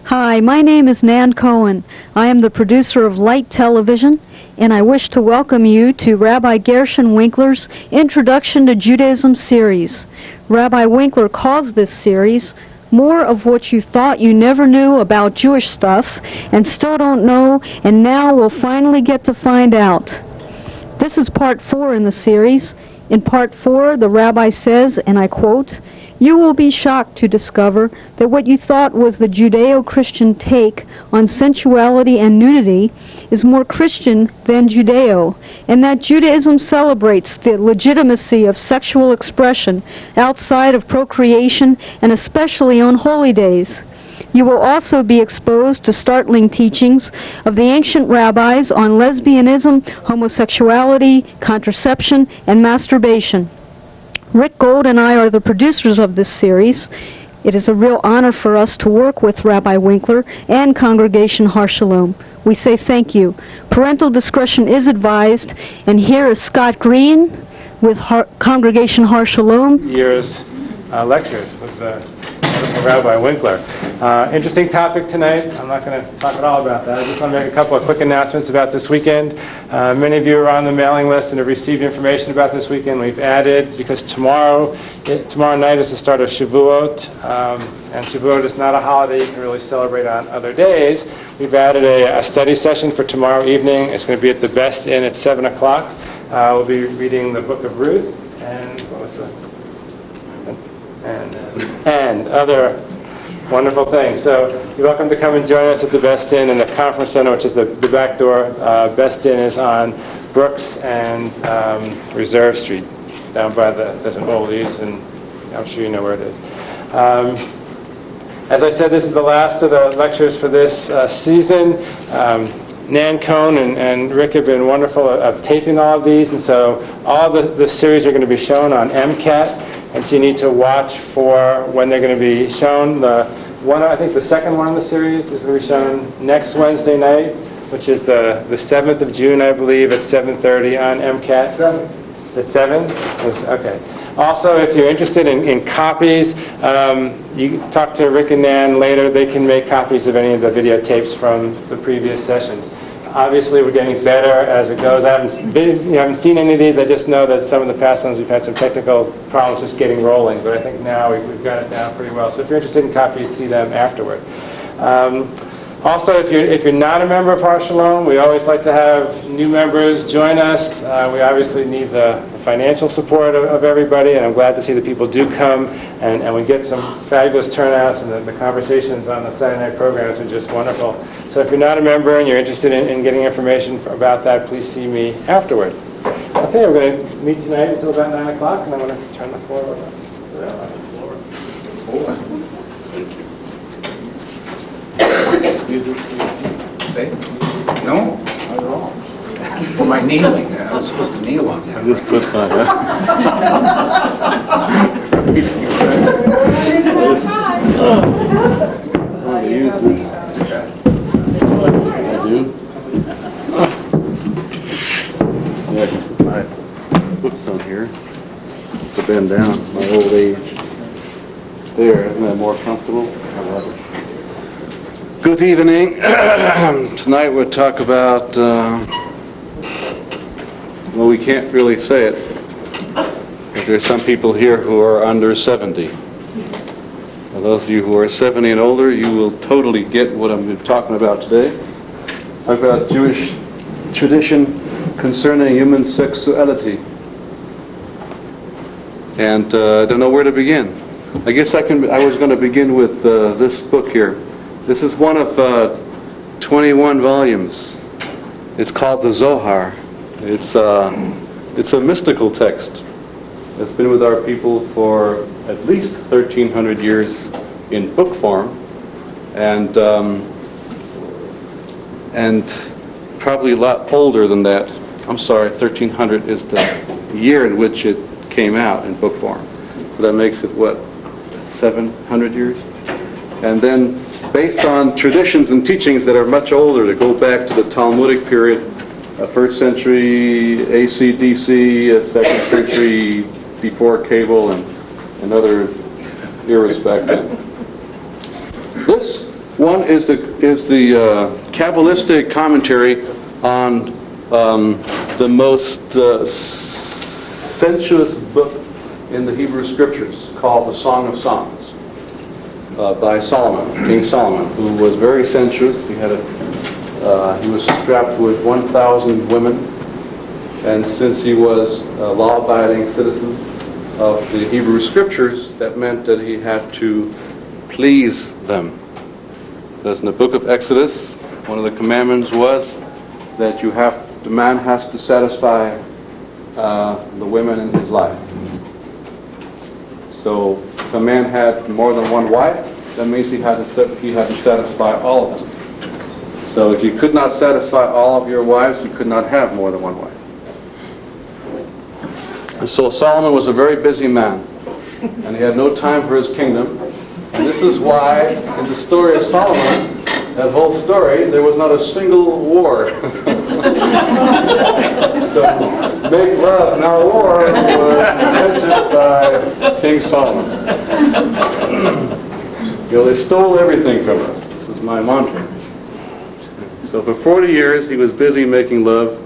Hi, my name is Nan Cohen. I am the producer of Light Television, and I wish to welcome you to Rabbi Gershon Winkler's Introduction to Judaism series. Rabbi Winkler calls this series More of What You Thought You Never Knew About Jewish Stuff and Still Don't Know, and Now Will Finally Get to Find Out. This is part 4 in the series. In part 4, the rabbi says, and I quote, "You will be shocked to discover that what you thought was the Judeo-Christian take on sensuality and nudity is more Christian than Judeo, and that Judaism celebrates the legitimacy of sexual expression outside of procreation and especially on holy days. You will also be exposed to startling teachings of the ancient rabbis on lesbianism, homosexuality, contraception, and masturbation." Rick Gold and I are the producers of this series. It is a real honor for us to work with Rabbi Winkler and Congregation Har Shalom. We say thank you. Parental discretion is advised, and here is Scott Green with Congregation Har Shalom. Year's lectures with Rabbi Winkler. Interesting topic tonight. I'm not going to talk at all about that. I just want to make a couple of quick announcements about this weekend. Many of you are on the mailing list and have received information about this weekend. We've added, because tomorrow night is the start of Shavuot, and Shavuot is not a holiday you can really celebrate on other days. We've added a study session for tomorrow evening. It's going to be at the Best Inn at 7 o'clock. We'll be reading the book of Ruth and what was the and other wonderful things. So you're welcome to come and join us at the Best Inn in the Conference Center, which is the back door. Best Inn is on Brooks and Reserve Street, down by there's an Ollie's, and I'm sure you know where it is. As I said, this is the last of the lectures for this season. Nan Cohn and Rick have been wonderful at taping all of these, and so all the series are going to be shown on MCAT. And so you need to watch for when they're going to be shown. I think the second one in the series is going to be shown next Wednesday night, which is the 7th of June, I believe, at 7:30 on MCAT. 7. At 7? Okay. Also, if you're interested in copies, you can talk to Rick and Nan later. They can make copies of any of the videotapes from the previous sessions. Obviously, we're getting better as it goes. I haven't seen any of these. I just know that some of the past ones we've had some technical problems just getting rolling. But I think now we've got it down pretty well. So if you're interested in copies, see them afterward. Also, if you're not a member of Har Shalom, we always like to have new members join us. We obviously need the financial support of everybody, and I'm glad to see that people do come, and we get some fabulous turnouts, and the conversations on the Saturday night programs are just wonderful. So if you're not a member and you're interested in getting information about that, please see me afterward. Okay, we're going to meet tonight until about 9 o'clock, and I'm going to turn the floor over. Say? No? Not at all. For my kneeling, I was supposed to kneel on that. I just put my, I use this. I do. Yeah, I can put my books on here to bend down, my old age. There, isn't that more comfortable? I love it. Good evening. Tonight we'll talk about, well, we can't really say it, because there's some people here who are under 70. For those of you who are 70 and older, you will totally get what I'm talking about today. Talk about Jewish tradition concerning human sexuality. And I don't know where to begin. I guess I was going to begin with this book here. This is one of 21 volumes. It's called the Zohar. It's a mystical text. It's been with our people for at least 1,300 years in book form, and probably a lot older than that. I'm sorry, 1,300 is the year in which it came out in book form. So that makes it, what, 700 years? And then, based on traditions and teachings that are much older, that go back to the Talmudic period, 1st century AC/DC, 2nd century before cable, and other eras back then. This One is the Kabbalistic commentary on the most sensuous book in the Hebrew Scriptures, called the Song of Songs, by Solomon, King Solomon, who was very sensuous. He was strapped with 1,000 women, and since he was a law-abiding citizen of the Hebrew Scriptures, that meant that he had to please them. Because in the book of Exodus, one of the commandments was that the man has to satisfy the women in his life. So if a man had more than one wife, that means he had to satisfy all of them. So if you could not satisfy all of your wives, you could not have more than one wife. And so Solomon was a very busy man, and he had no time for his kingdom. And this is why in the story of Solomon, that whole story, there was not a single war. So, make love, not war, was invented by King Solomon. They stole everything from us. This is my mantra. So for 40 years, he was busy making love.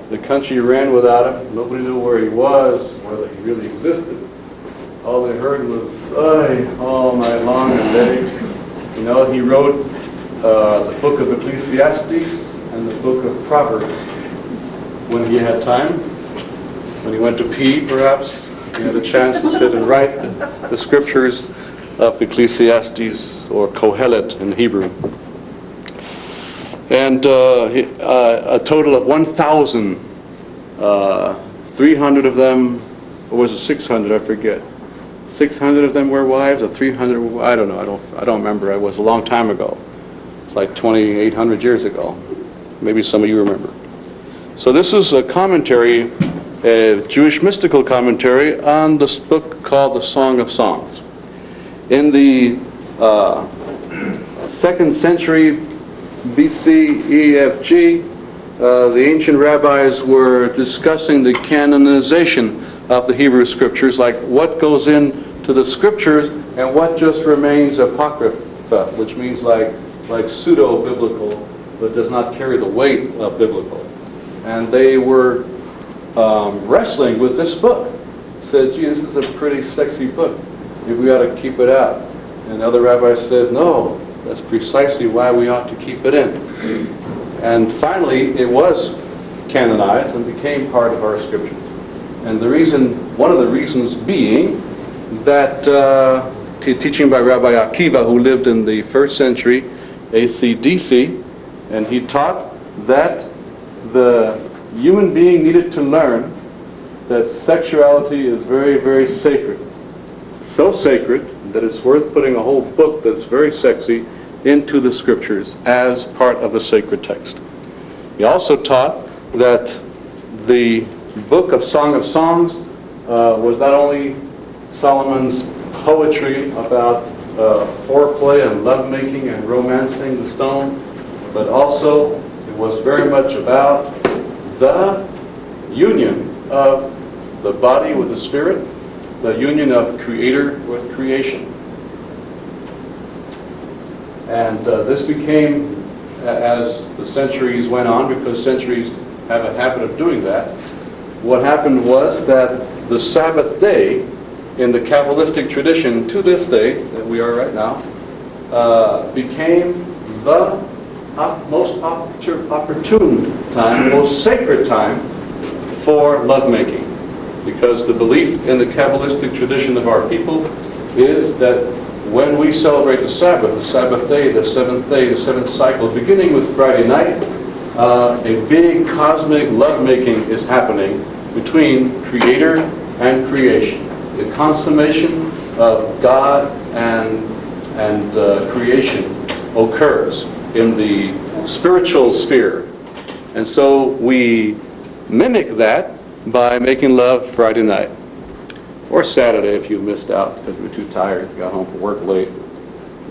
The country ran without him. Nobody knew where he was, whether he really existed. All they heard was, all night long and day. He wrote the book of Ecclesiastes and the book of Proverbs when he had time. When he went to pee, perhaps, he had a chance to sit and write the scriptures of Ecclesiastes, or Kohelet in Hebrew. And a total of 1,300 of them, or was it 600, I forget. 600 of them were wives, or 300, I don't know, I don't remember. It was a long time ago. It's like 2,800 years ago. Maybe some of you remember. So this is a commentary, a Jewish mystical commentary on this book called the Song of Songs. In the 2nd century BC EFG, the ancient rabbis were discussing the canonization of the Hebrew Scriptures, like what goes into the Scriptures and what just remains apocrypha, which means like pseudo-biblical, but does not carry the weight of biblical. And they were wrestling with this book. Said, gee, this is a pretty sexy book. Maybe we ought to keep it out. And the other rabbi says, no, that's precisely why we ought to keep it in. And finally, it was canonized and became part of our Scriptures. And one of the reasons being that teaching by Rabbi Akiva, who lived in the 1st century ACDC, and he taught that the human being needed to learn that sexuality is very, very sacred. So sacred that it's worth putting a whole book that's very sexy into the Scriptures as part of the sacred text. He also taught that the book of Song of Songs was not only Solomon's poetry about foreplay and lovemaking and romancing the stone, but also it was very much about the union of the body with the spirit, the union of creator with creation. And this became, as the centuries went on, because centuries have a habit of doing that, what happened was that the Sabbath day in the Kabbalistic tradition to this day, that we are right now, became the most opportune time, the most sacred time for lovemaking. Because the belief in the Kabbalistic tradition of our people is that when we celebrate the Sabbath day, the seventh cycle, beginning with Friday night, a big cosmic lovemaking is happening between Creator and creation. The consummation of God and creation occurs in the spiritual sphere. And so we mimic that by making love Friday night. Or Saturday if you missed out because we were too tired, got home from work late,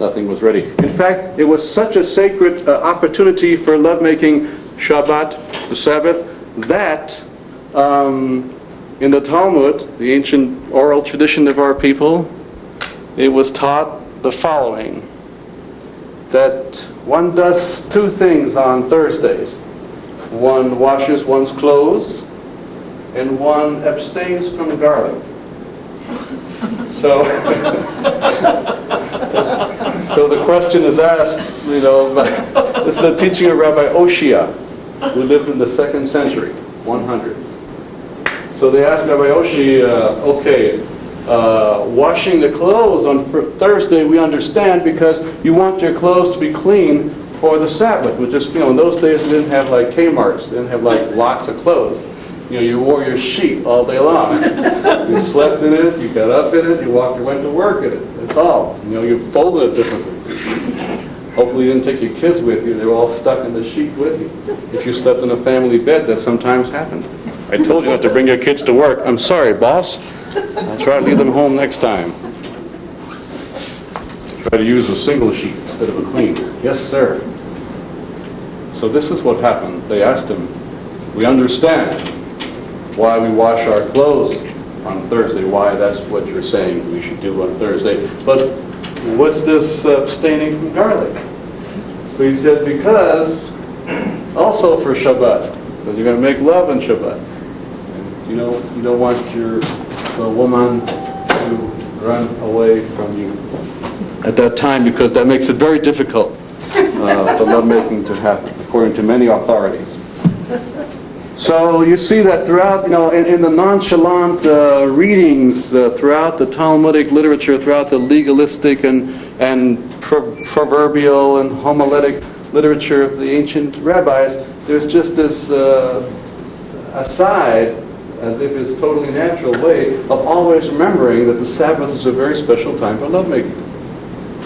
nothing was ready. In fact, it was such a sacred opportunity for lovemaking, Shabbat, the Sabbath, that in the Talmud, the ancient oral tradition of our people, it was taught the following, that one does two things on Thursdays. One washes one's clothes, and one abstains from garlic. So, so the question is asked, this is a teaching of Rabbi Oshia, who lived in the 2nd century, 100s. So they asked Rabbi Oshia, washing the clothes on Thursday we understand because you want your clothes to be clean for the Sabbath, which is, in those days they didn't have like Kmart's, they didn't have like lots of clothes. You wore your sheet all day long. You slept in it, you got up in it, you went to work in it. That's all. You folded it differently. Hopefully you didn't take your kids with you. They were all stuck in the sheet with you. If you slept in a family bed, that sometimes happened. I told you not to bring your kids to work. I'm sorry, boss. I'll try to leave them home next time. Try to use a single sheet instead of a queen. Yes, sir. So this is what happened. They asked him, we understand why we wash our clothes on Thursday, why that's what you're saying we should do on Thursday. But what's this abstaining from garlic? So he said, because also for Shabbat, because you're going to make love on Shabbat. And, you don't want the woman to run away from you at that time, because that makes it very difficult for lovemaking to happen, according to many authorities. So you see that throughout, in the nonchalant readings throughout the Talmudic literature, throughout the legalistic and proverbial and homiletic literature of the ancient rabbis, there's just this aside, as if it's totally natural way of always remembering that the Sabbath is a very special time for lovemaking.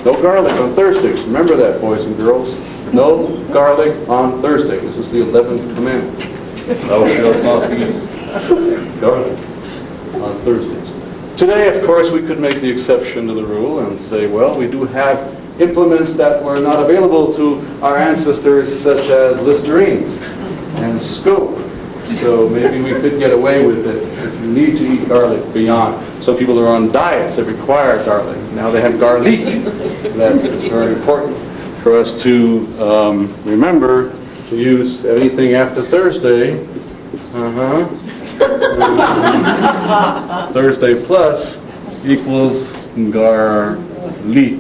No garlic on Thursdays. Remember that, boys and girls. No garlic on Thursday. This is the 11th commandment. Thou shalt not eat garlic on Thursdays. Today, of course, we could make the exception to the rule and say, well, we do have implements that were not available to our ancestors, such as Listerine and scope. So maybe we could get away with it if you need to eat garlic beyond. Some people are on diets that require garlic. Now they have garlic. That is very important for us to remember to use anything after Thursday. Thursday plus equals garlic,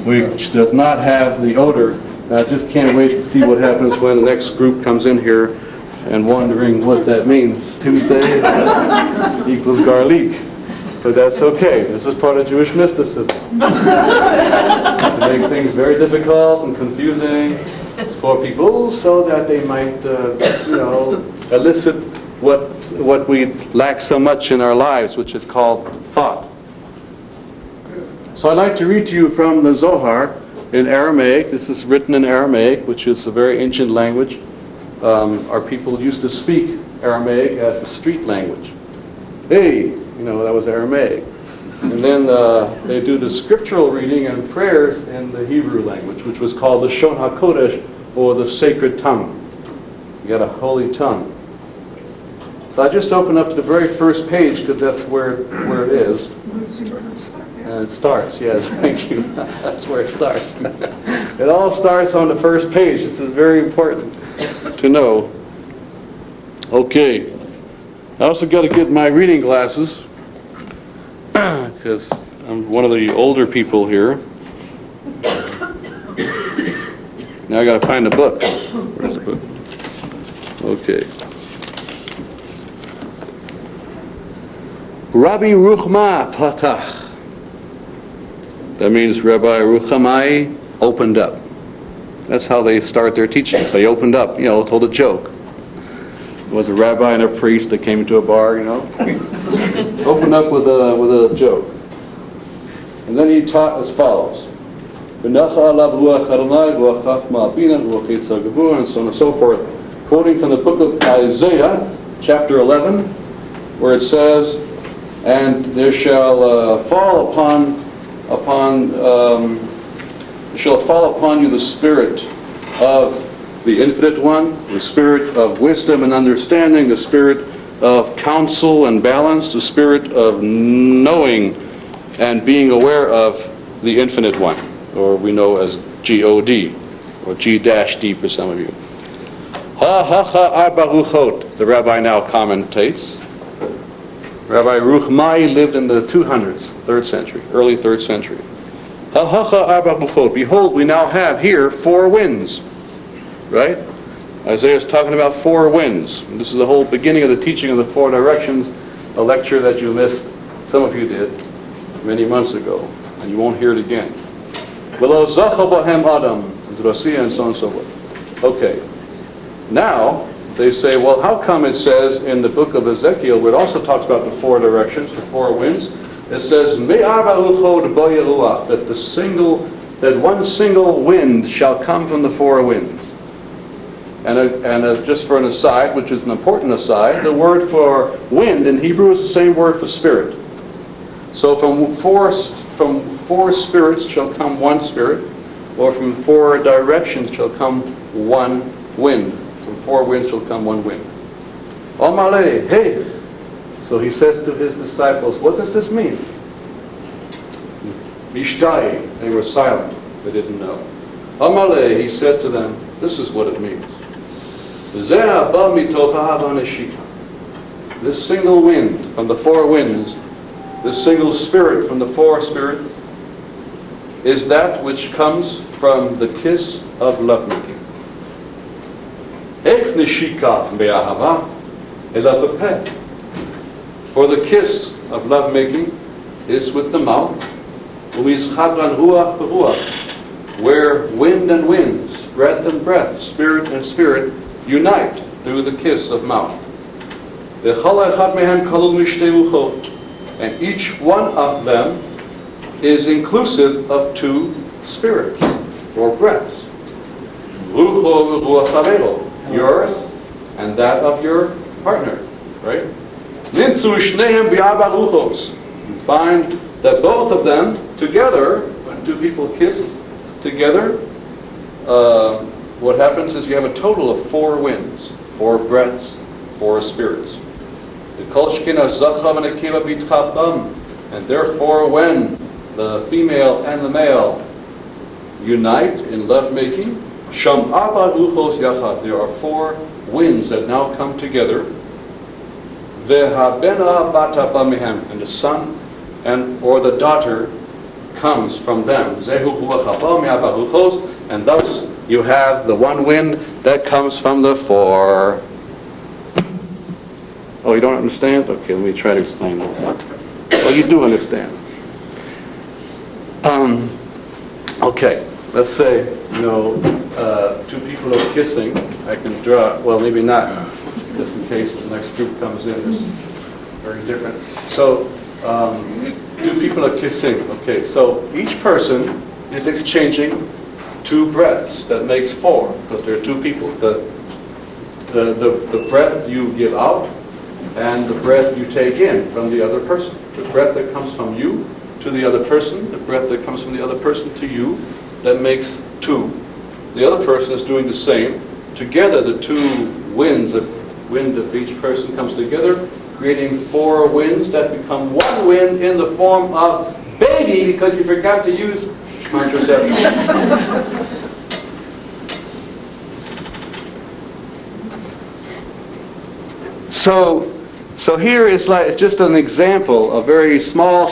which does not have the odor. I just can't wait to see what happens when the next group comes in here and wondering what that means. Tuesday equals garlic. But that's okay. This is part of Jewish mysticism. To make things very difficult and confusing for people so that they might, elicit what we lack so much in our lives, which is called thought. So I'd like to read to you from the Zohar in Aramaic. This is written in Aramaic, which is a very ancient language. Our people used to speak Aramaic as the street language. Hey, that was Aramaic. And then they do the scriptural reading and prayers in the Hebrew language, which was called the Shon HaKodesh, or the sacred tongue. You got a holy tongue. So I just open up to the very first page, because that's where it is. And it starts, yes, thank you. That's where it starts. It all starts on the first page. This is very important to know. Okay. I also got to get my reading glasses, because I'm one of the older people here. Now I got to find the book. Where's the book? Okay. Rabbi Ruchma Patach. That means Rabbi Ruchamai opened up. That's how they start their teachings. They opened up, told a joke. It was a rabbi and a priest that came into a bar, opened up with a joke. And then he taught as follows. And so on and so forth. Quoting from the book of Isaiah, chapter 11, where it says, and there shall fall upon you the spirit of the Infinite One, the spirit of wisdom and understanding, the spirit of counsel and balance, the spirit of knowing and being aware of the Infinite One, or we know as G-O-D, or G-D for some of you. Ha-ha-ha arba ruchot, the rabbi now commentates. Rabbi Ruchmai lived in the 200s, 3rd century, early 3rd century. Ha-ha-ha arba ruchot, behold, we now have here 4 winds, right? Isaiah is talking about 4 winds. And this is the whole beginning of the teaching of the 4 directions, a lecture that you missed, some of you did, many months ago, and you won't hear it again. V'lo zacha b'hem adam, and so on and so forth. Okay. Now, they say, well, how come it says in the book of Ezekiel, where it also talks about the 4 directions, the 4 winds, it says, that one single wind shall come from the 4 winds. And as just for an aside, which is an important aside, the word for wind in Hebrew is the same word for spirit. So from four spirits shall come one spirit, or from 4 directions shall come one wind. From 4 winds shall come one wind. Omale, hey! So he says to his disciples, what does this mean? Mishtai, they were silent, they didn't know. Omale, he said to them, this is what it means. This single wind from the 4 winds, this single spirit from the 4 spirits, is that which comes from the kiss of lovemaking. For the kiss of lovemaking is with the mouth, where wind and winds, breath and breath, spirit and spirit, unite through the kiss of mouth. And each one of them is inclusive of 2 spirits, or breaths. Yours and that of your partner, right? You find that both of them together, when 2 people kiss together, what happens is you have a total of 4 winds, 4 breaths, 4 spirits. And therefore when the female and the male unite in lovemaking, there are 4 winds that now come together. And the son or the daughter comes from them. And thus you have the one wind that comes from the 4. Oh, you don't understand? Okay, let me try to explain that. Well, you do understand. Okay, let's say, 2 people are kissing. I can draw, well, maybe not, just in case the next group comes in. It's very different. So, 2 people are kissing. Okay, so each person is exchanging 2 breaths. That makes 4, because there are 2 people. The breath you give out, and the breath you take in from the other person. The breath that comes from you to the other person, the breath that comes from the other person to you, that makes 2. The other person is doing the same. Together, the 2 winds, the wind of each person comes together, creating 4 winds that become one wind in the form of baby, because you forgot to use contraception. So here is it's just an example, a very small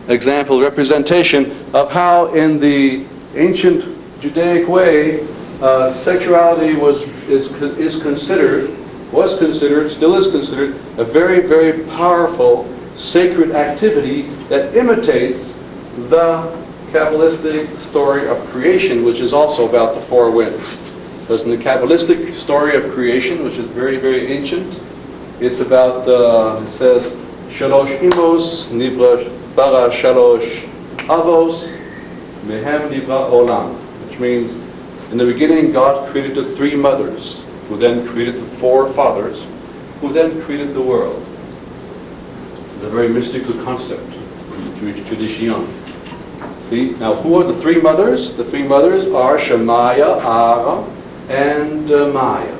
example representation of how in the ancient Judaic way sexuality was considered, still is considered a very, very powerful sacred activity that imitates the Kabbalistic story of creation, which is also about the 4 winds. Because in the Kabbalistic story of creation, which is very, very ancient, it's about, it says, Shalosh Imos Nivra Bara Shalosh Avos Mehem Nivra Olam, which means in the beginning God created the 3 mothers, who then created the 4 fathers, who then created the world. This is a very mystical concept in Jewish tradition. See, now who are the 3 mothers? The 3 mothers are Shemaya, Ara, and Maya.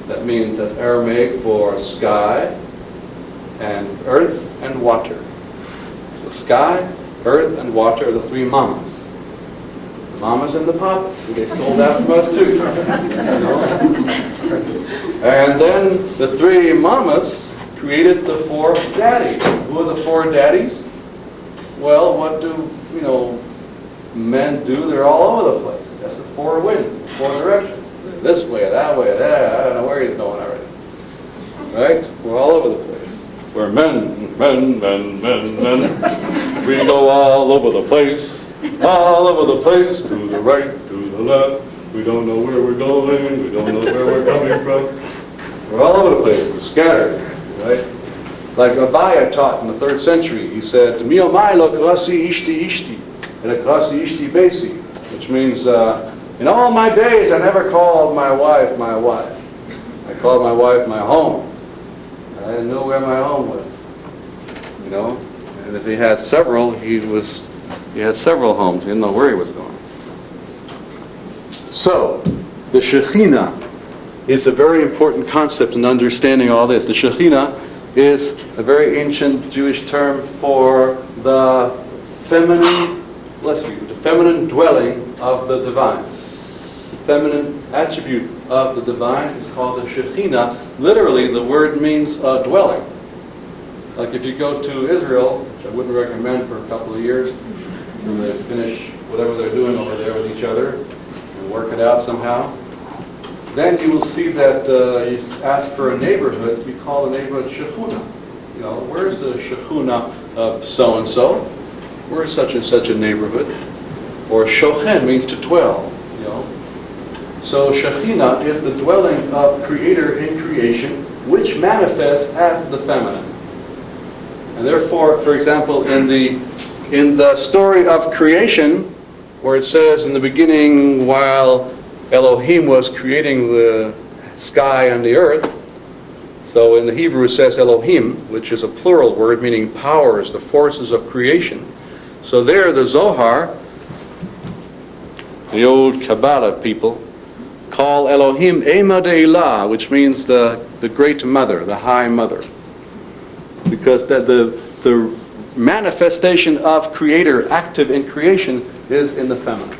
That means that's Aramaic for sky and earth and water. So sky, earth, and water are the 3 mamas. mamas and the papas. They stole that from us too. You know? And then the 3 mamas created the 4 daddies. Who are the 4 daddies? Well, what do, men do? They're all over the place. That's the 4 winds, 4 directions. This way, that way, that. I don't know where he's going already. Right? We're all over the place. We're men. We go all over the place. All over the place, to the right, to the left. We don't know where we're going. We don't know where we're coming from. We're all over the place. We're scattered. Right? Like Abaya taught in the 3rd century. He said, "Mio mai lo krasi ishti ishti, and a krasi ishti besi," which means, in all my days, I never called my wife my wife. I called my wife my home. I didn't know where my home was. And if he had several, he had several homes. He didn't know where he was going. So, the Shekhinah is a very important concept in understanding all this. The Shekhinah is a very ancient Jewish term for the feminine, the feminine dwelling of the divine. The feminine attribute of the divine is called the Shekhinah. Literally, the word means dwelling. Like if you go to Israel, which I wouldn't recommend for a couple of years, when they finish whatever they're doing over there with each other and work it out somehow, then you will see that you ask for a neighborhood, we call the neighborhood Shechuna. Where's the Shechuna of so-and-so? Where's such and such a neighborhood? Or Shochen means to dwell, So Shekhinah is the dwelling of Creator in creation, which manifests as the feminine. And therefore, for example, in the story of creation, where it says in the beginning, while Elohim was creating the sky and the earth, so in the Hebrew it says Elohim, which is a plural word meaning powers, the forces of creation. So there the Zohar, the old Kabbalah people, call Elohim Ema De'ilah, which means the great mother, the high mother. Because the manifestation of Creator active in creation is in the feminine.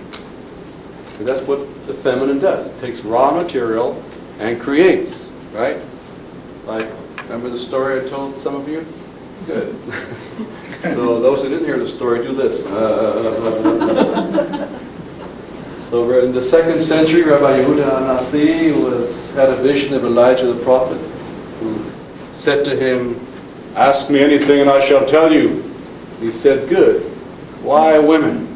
So that's what the feminine does. It takes raw material and creates, right? It's like, remember the story I told some of you? Good. So those who didn't hear the story, do this. So in the 2nd century, Rabbi Yehuda Anasi had a vision of Elijah the prophet, who said to him, "Ask me anything and I shall tell you." He said, "Good. Why women?"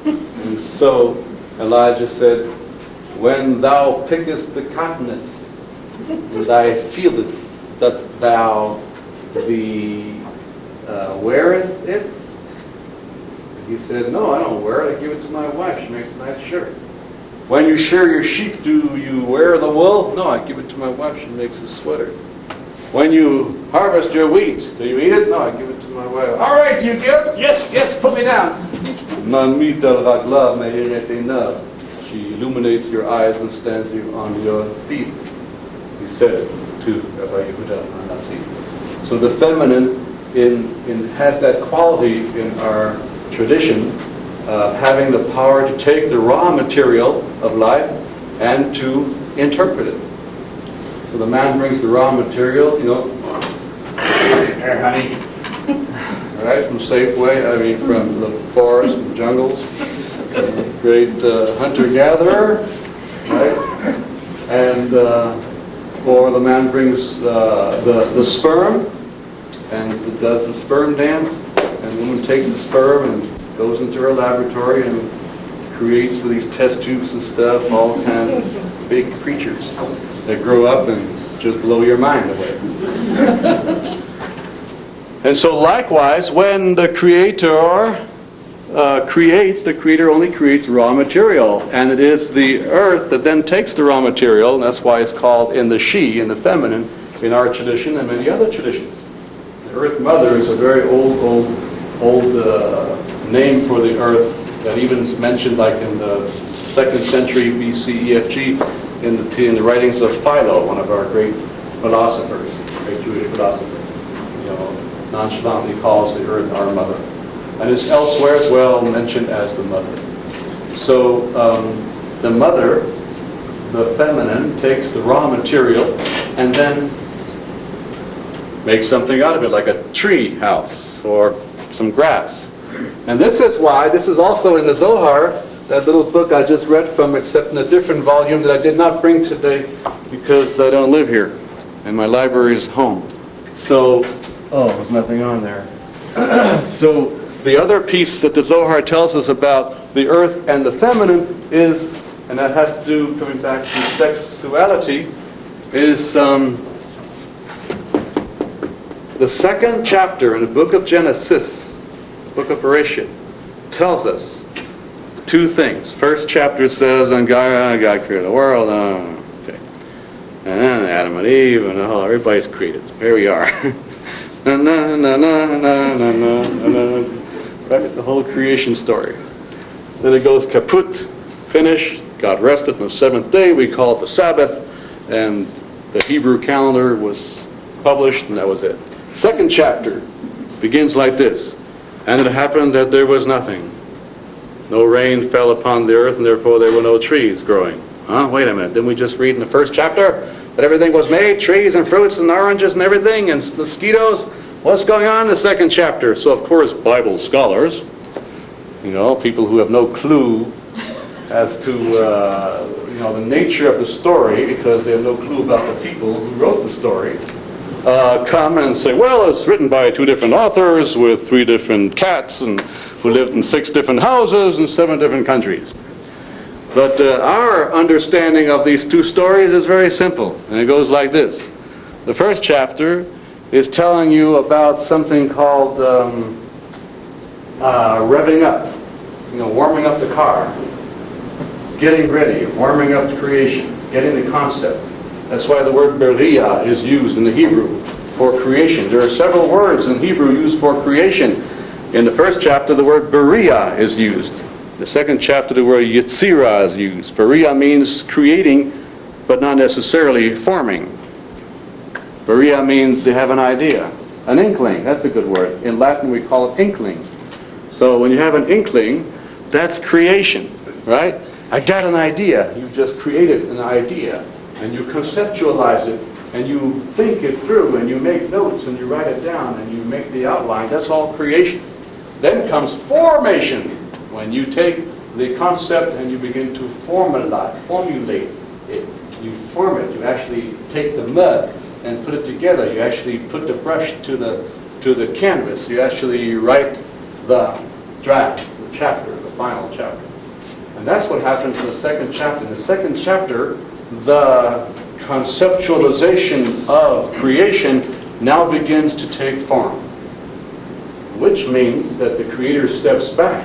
And so Elijah said, "When thou pickest the cottoneth, and thy fieldeth, that thou weareth it?" He said, "No, I don't wear it. I give it to my wife. She makes a nice shirt." "When you shear your sheep, do you wear the wool?" "No, I give it to my wife. She makes a sweater." "When you harvest your wheat, do you eat it?" "No, I give it to my wife." "All right, do you get it?" "Yes, put me down." She illuminates your eyes and stands you on your feet. He said it to Rabbi Yehuda Anasi. So the feminine has that quality in our tradition of having the power to take the raw material of life and to interpret it. So the man brings the raw material, here, honey, right, from Safeway, from the forest, from jungles, great hunter-gatherer, right, and or the man brings the sperm and does the sperm dance, and the woman takes the sperm and goes into her laboratory and creates with these test tubes and stuff all kinds of big creatures that grow up and just blow your mind away. And so likewise, when the Creator creates, the Creator only creates raw material. And it is the earth that then takes the raw material, and that's why it's called in the she, in the feminine, in our tradition and many other traditions. The Earth Mother is a very old name for the earth that even is mentioned like in the 2nd century BC EFG in the writings of Philo, one of our great philosophers, great Jewish philosopher. Nonchalantly calls the earth our mother. And it's elsewhere as well mentioned as the mother. So the mother, the feminine, takes the raw material and then makes something out of it, like a tree house or some grass. And this is why, this is also in the Zohar, that little book I just read from, except in a different volume that I did not bring today because I don't live here and my library is home. So, oh, there's nothing on there. So the other piece that the Zohar tells us about the earth and the feminine is, and that has to do, coming back to sexuality, is the second chapter in the book of Genesis, the book of Bereshit, tells us two things. First chapter says, and God created the world, okay. And then Adam and Eve, and everybody's created. Here we are. Na, na, na, na, na, na, na, na. Right? The whole creation story. Then it goes kaput, finish. God rested on the seventh day. We call it the Sabbath. And the Hebrew calendar was published, and that was it. Second chapter begins like this. And it happened that there was nothing. No rain fell upon the earth, and therefore there were no trees growing. Huh? Wait a minute. Didn't we just read in the first chapter that everything was made, trees and fruits and oranges and everything, and mosquitoes? What's going on in the second chapter? So, of course, Bible scholars, people who have no clue as to, the nature of the story, because they have no clue about the people who wrote the story, come and say, well, it's written by 2 different authors with 3 different cats and who lived in 6 different houses in 7 different countries. But our understanding of these 2 stories is very simple, and it goes like this. The first chapter is telling you about something called revving up, warming up the car, getting ready, warming up the creation, getting the concept. That's why the word beria is used in the Hebrew for creation. There are several words in Hebrew used for creation. In the first chapter, the word beria is used. The second chapter, the word yetzira is used. Beria means creating, but not necessarily forming. Beria means to have an idea, an inkling. That's a good word. In Latin, we call it inkling. So when you have an inkling, that's creation, right? I got an idea. You just created an idea, and you conceptualize it, and you think it through, and you make notes, and you write it down, and you make the outline. That's all creation. Then comes formation, when you take the concept and you begin to formulate it. You form it. You actually take the mud and put it together. You actually put the brush to the canvas. You actually write the draft, the chapter, the final chapter. And that's what happens in the second chapter. In the second chapter, the conceptualization of creation now begins to take form, which means that the Creator steps back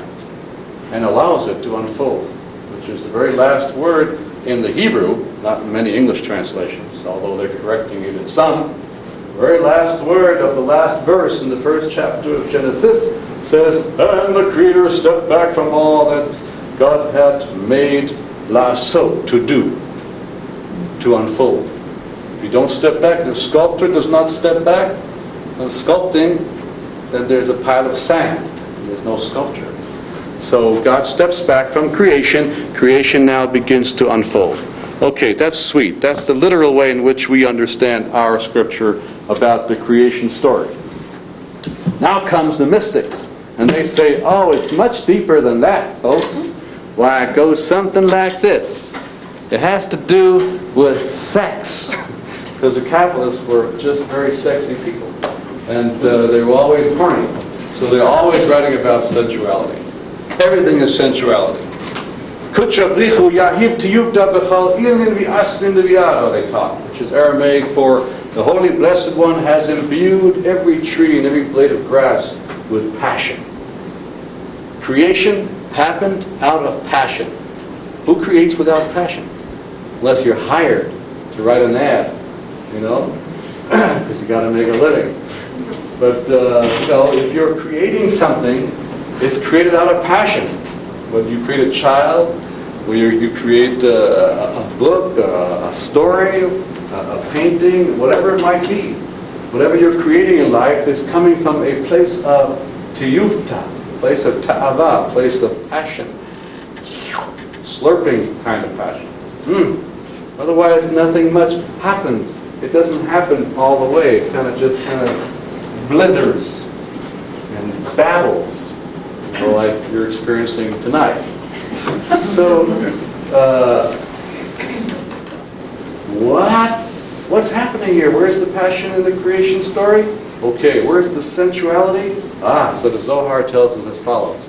and allows it to unfold, which is the very last word in the Hebrew, not in many English translations, although they're correcting it in some. The very last word of the last verse in the first chapter of Genesis says, and the Creator stepped back from all that God had made lasso, to do, to unfold. If you don't step back, the sculptor does not step back on sculpting, then there's a pile of sand, and there's no sculpture. So God steps back from creation. Creation now begins to unfold. Okay, that's sweet. That's the literal way in which we understand our scripture about the creation story. Now comes the mystics, and they say, oh, it's much deeper than that, folks. Why, it goes something like this. It has to do with sex. Because the Kabbalists were just very sexy people. And they were always horny. So they're always writing about sensuality. Everything is sensuality. They talk, which is Aramaic for the Holy Blessed One has imbued every tree and every blade of grass with passion. Creation happened out of passion. Who creates without passion? Unless you're hired to write an ad, because you got to make a living. But, if you're creating something, it's created out of passion. Whether you create a child, whether you create a book, a story, a painting, whatever it might be. Whatever you're creating in life is coming from a place of tiyufta, a place of ta'ava, a place of passion. slurping kind of passion. Otherwise, nothing much happens. It doesn't happen all the way. It kind of blithers and babbles, like you're experiencing tonight. So, what's happening here? Where's the passion in the creation story? Okay, where's the sensuality? So the Zohar tells us as follows.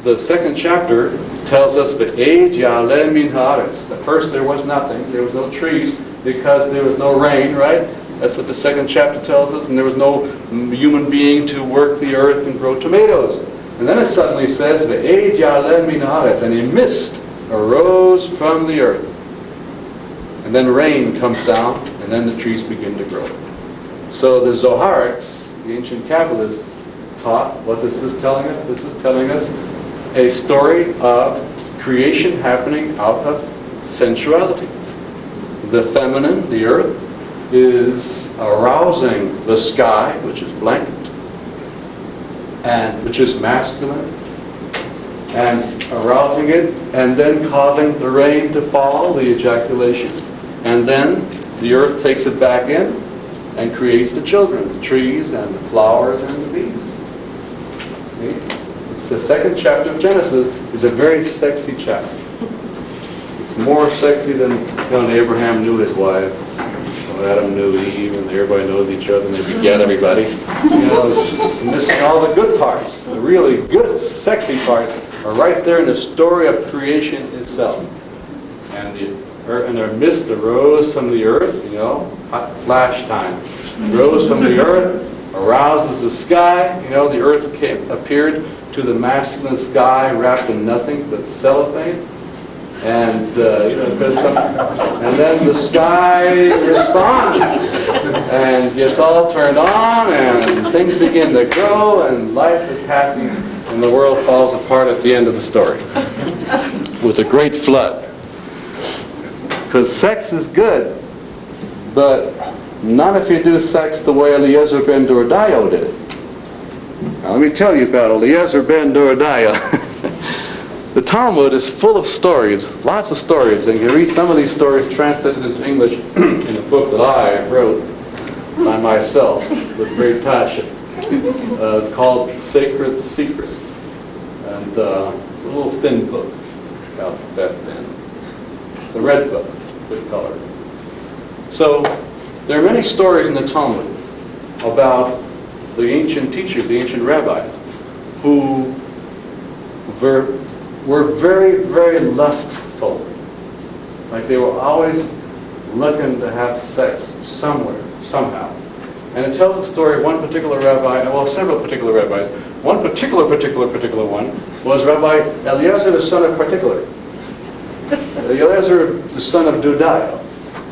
The second chapter tells us, "Ve'ed ya'aleh min haaretz." At first there was nothing. There was no trees because there was no rain, right? That's what the second chapter tells us. And there was no human being to work the earth and grow tomatoes. And then it suddenly says, "Ve'ed ya'aleh min haaretz," and a mist arose from the earth. And then rain comes down, and then the trees begin to grow. So the Zoharics, the ancient Kabbalists, taught what this is telling us. This is telling us a story of creation happening out of sensuality. The feminine, the earth, is arousing the sky, which is blanket, and which is masculine, and arousing it, and then causing the rain to fall, the ejaculation, and then the earth takes it back in and creates the children, the trees and the flowers and the bees. See? It's the second chapter of Genesis. It's a very sexy chapter. It's more sexy than when Abraham knew his wife, or Adam knew Eve, and everybody knows each other, and they beget everybody. It's missing all the good parts. The really good, sexy parts are right there in the story of creation itself. And their mist arose from the earth, hot flash time. Rose from the earth, arouses the sky. The earth appeared to the masculine sky wrapped in nothing but cellophane. And and then the sky responds and gets all turned on, and things begin to grow, and life is happy, and the world falls apart at the end of the story with a great flood. Because sex is good, but not if you do sex the way Eliezer ben Dordayo did it. Now let me tell you about Eliezer ben Dordayo. The Talmud is full of stories, lots of stories, and you can read some of these stories translated into English in a book that I wrote by myself with great passion. It's called Sacred Secrets, and it's a little thin book, about that thin. It's a red book, good color. So there are many stories in the Talmud about the ancient teachers, the ancient rabbis, who were very, very lustful. Like they were always looking to have sex somewhere, somehow. And it tells the story of one particular rabbi, well, several particular rabbis. One particular one was Rabbi Eliezer, the son of particular. Eliezer, the son of Dordayo.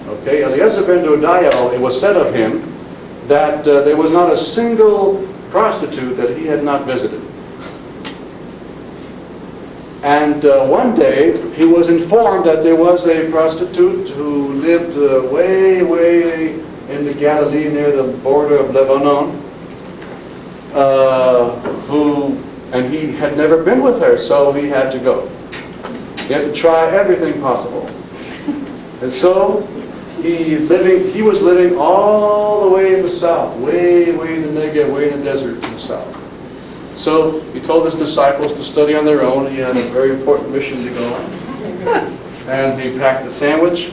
Okay, Eliezer ben Dordayo, it was said of him that there was not a single prostitute that he had not visited. And one day, he was informed that there was a prostitute who lived way, way in the Galilee near the border of Lebanon, and he had never been with her, so he had to go. He had to try everything possible. And so, he was living all the way in the south, way in the Negev, way in the desert in the south. So he told his disciples to study on their own. He had a very important mission to go on. And he packed a sandwich,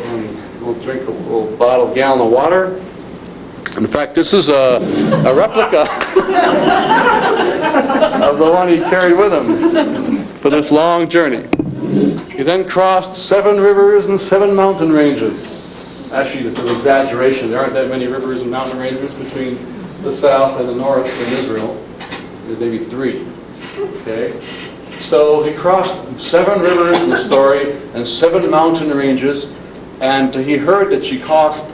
and we'll drink a little gallon of water. In fact, this is a replica of the one he carried with him for this long journey. He then crossed 7 rivers and 7 mountain ranges. Actually, this is an exaggeration. There aren't that many rivers and mountain ranges between the south and the north in Israel. There's maybe 3. Okay? So he crossed 7 rivers in the story and 7 mountain ranges, and he heard that she cost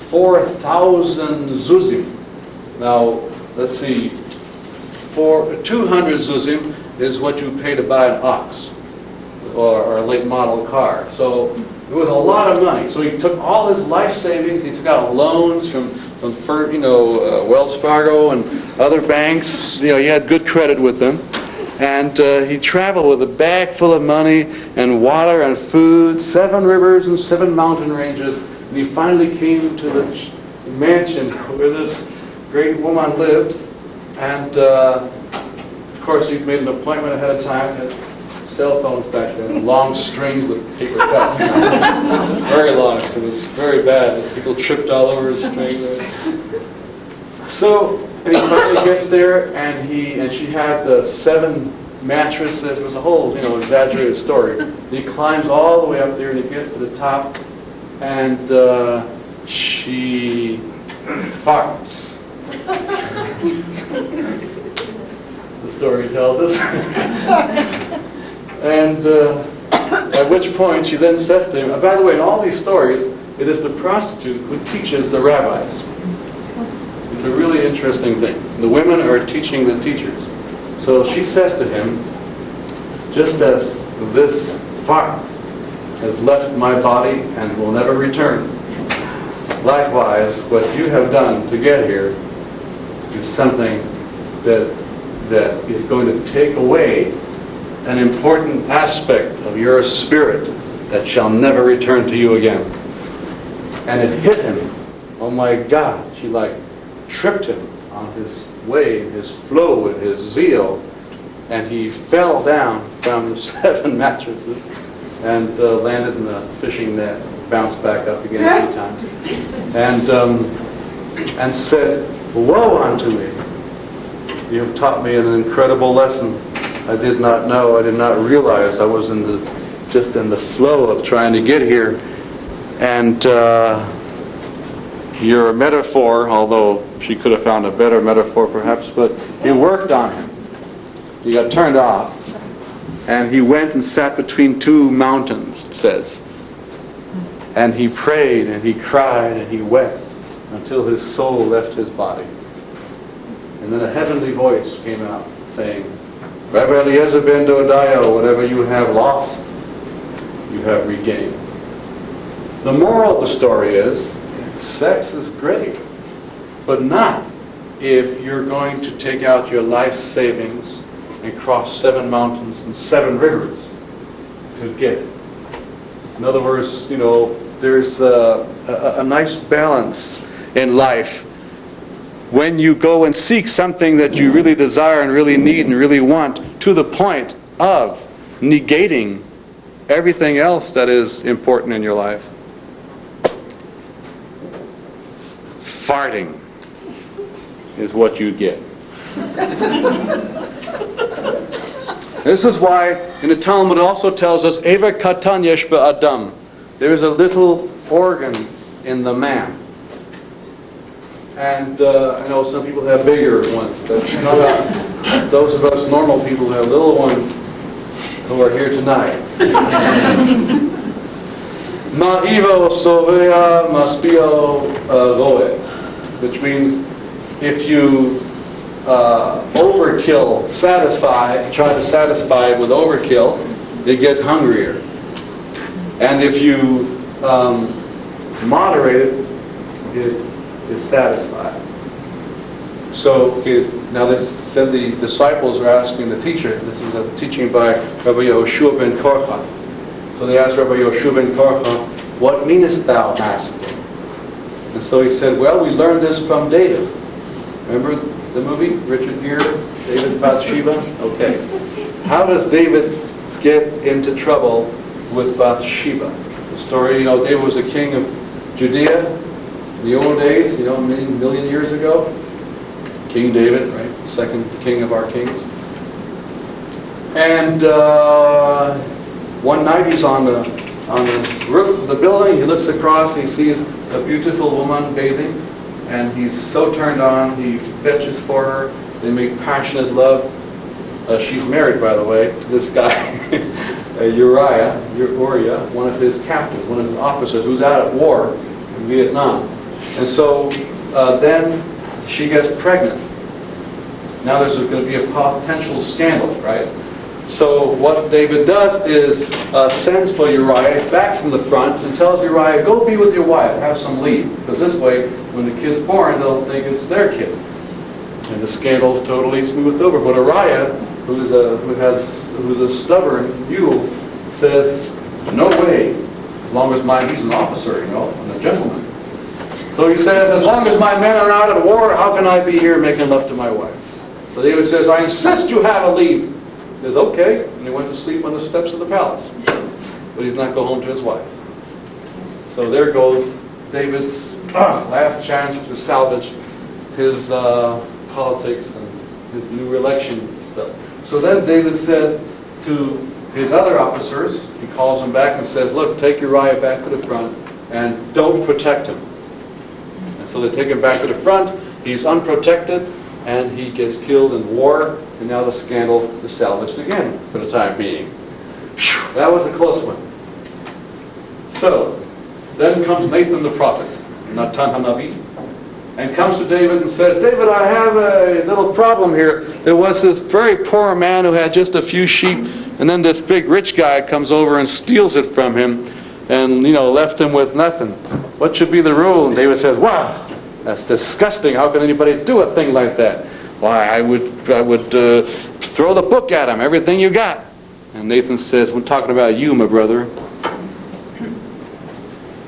4,000 zuzim. Now, let's see. 200 zuzim is what you pay to buy an ox or a late model car. So it was a lot of money. So he took all his life savings. He took out loans from Wells Fargo and other banks. He had good credit with them. And he traveled with a bag full of money and water and food, 7 rivers and 7 mountain ranges. And he finally came to the mansion where this great woman lived. And of course, he made an appointment ahead of time. Had cell phones back then, long strings with paper cuts. Very long, it was very bad. People tripped all over his string. So and he finally gets there, and she had the 7 mattresses. It was a whole, exaggerated story. And he climbs all the way up there, and he gets to the top, and she farts. The story tells us. And at which point she then says to him, by the way, in all these stories, it is the prostitute who teaches the rabbis. It's a really interesting thing. The women are teaching the teachers. So she says to him, just as this fart has left my body and will never return, likewise, what you have done to get here is something that is going to take away an important aspect of your spirit that shall never return to you again. And it hit him. Oh my God, she tripped him on his way, his flow, and his zeal, and he fell down from the 7 mattresses and landed in the fishing net, bounced back up again a few times, and said, "Woe unto me! You have taught me an incredible lesson. I did not know, I did not realize I was just in the flow of trying to get here. And your metaphor, although she could have found a better metaphor perhaps, but it worked on him. He got turned off, and he went and sat between 2 mountains, it says. And he prayed, and he cried, and he wept until his soul left his body. And then a heavenly voice came out saying, Rabbi Eliezer ben Dodayo, whatever you have lost, you have regained. The moral of the story is, sex is great, but not if you're going to take out your life savings and cross 7 mountains and 7 rivers to get it. In other words, there's a nice balance in life. When you go and seek something that you really desire and really need and really want, to the point of negating everything else that is important in your life. Farting is what you get. This is why in the Talmud it also tells us, Ever katan yesh ba'adam. There is a little organ in the man. And I know some people have bigger ones, but those of us normal people who have little ones who are here tonight. Ma'ivo sovea maspio roe, which means if you overkill, try to satisfy it with overkill, it gets hungrier. And if you moderate it, it is satisfied. So now this said the disciples are asking the teacher, this is a teaching by Rabbi Yehoshua ben Korcha. So they asked Rabbi Yehoshua ben Korcha, what meanest thou, Master? And so he said, well, we learned this from David. Remember the movie, Richard Gere, David Bathsheba? Okay. How does David get into trouble with Bathsheba? The story, David was the king of Judea in the old days, a million years ago. King David, right? Second king of our kings. And one night he's on the roof of the building. He looks across. He sees a beautiful woman bathing, and he's so turned on. He fetches for her. They make passionate love. She's married, by the way, to this guy, Uriah, one of his captains, one of his officers who's out at war in Vietnam. And so then she gets pregnant. Now there's going to be a potential scandal, right? So what David does is sends for Uriah back from the front and tells Uriah, go be with your wife, have some leave. Because this way, when the kid's born, they'll think it's their kid. And the scandal's totally smoothed over. But Uriah who's a stubborn mule, says, "No way, as long as he's an officer, and a gentleman." So he says, "As long as my men are out at war, how can I be here making love to my wife?" So David says, "I insist you have a leave." He says, "Okay," and he went to sleep on the steps of the palace. But he did not go home to his wife. So there goes David's last chance to salvage his politics and his new election stuff. So then David says to his other officers, he calls them back and says, "Look, take Uriah back to the front and don't protect him." And so they take him back to the front. He's unprotected and he gets killed in war. And now the scandal is salvaged again for the time being. Whew, that was a close one. So then comes Nathan the prophet, Natan HaNavi, and comes to David and says, "David, I have a little problem here. There was this very poor man who had just a few sheep, and then this big rich guy comes over and steals it from him and, left him with nothing. What should be the rule?" And David says, "Wow, that's disgusting. How can anybody do a thing like that? Why, I would throw the book at him, everything you got." And Nathan says, "We're talking about you, my brother."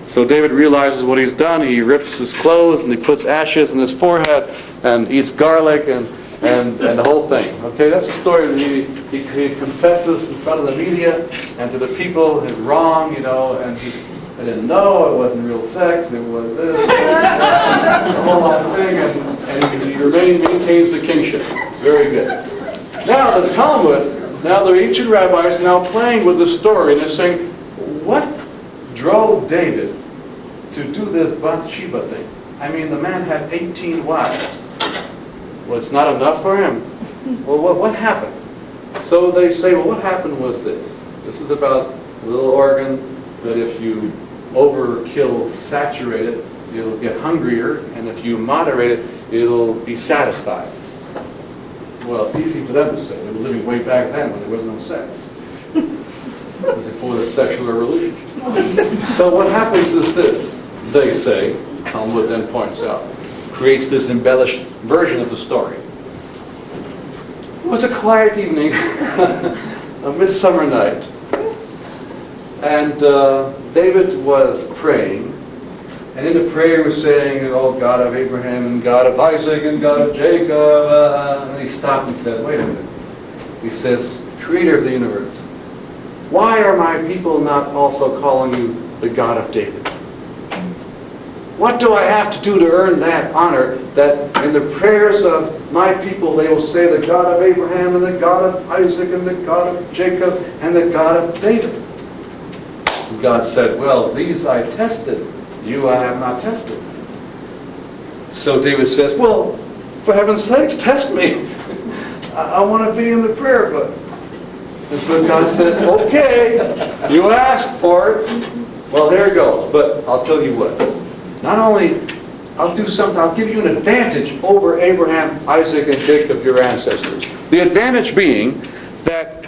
So David realizes what he's done. He rips his clothes and he puts ashes in his forehead and eats garlic and the whole thing. Okay, that's the story. He confesses in front of the media and to the people his wrong, and I didn't know, it wasn't real sex, and it was this, the whole lot of thing, and he maintains the kingship. Very good. Now the Talmud, now the ancient rabbis are now playing with the story, and they're saying, what drove David to do this Bathsheba thing? I mean, the man had 18 wives. Well, it's not enough for him. Well, what happened? So they say, well, what happened was this. This is about a little organ that if you overkill, saturate it, it'll get hungrier, and if you moderate it, it'll be satisfied. Well, it's easy for them to say. They were living way back then when there was no sex. It was before the sexual revolution. So what happens is this, they say, Talmud then points out, creates this embellished version of the story. It was a quiet evening, a midsummer night, and David was praying, and in the prayer he was saying, "Oh, God of Abraham, and God of Isaac, and God of Jacob," and he stopped and said, "Wait a minute." He says, "Creator of the universe, why are my people not also calling you the God of David? What do I have to do to earn that honor that in the prayers of my people they will say the God of Abraham and the God of Isaac and the God of Jacob and the God of David?" And God said, "Well, these I tested. You I have not tested." So David says, "Well, for heaven's sakes, test me. I want to be in the prayer book." And so God says, "Okay, you asked for it. Well, there it goes. But I'll tell you what. Not only, I'll do something, I'll give you an advantage over Abraham, Isaac, and Jacob, your ancestors. The advantage being that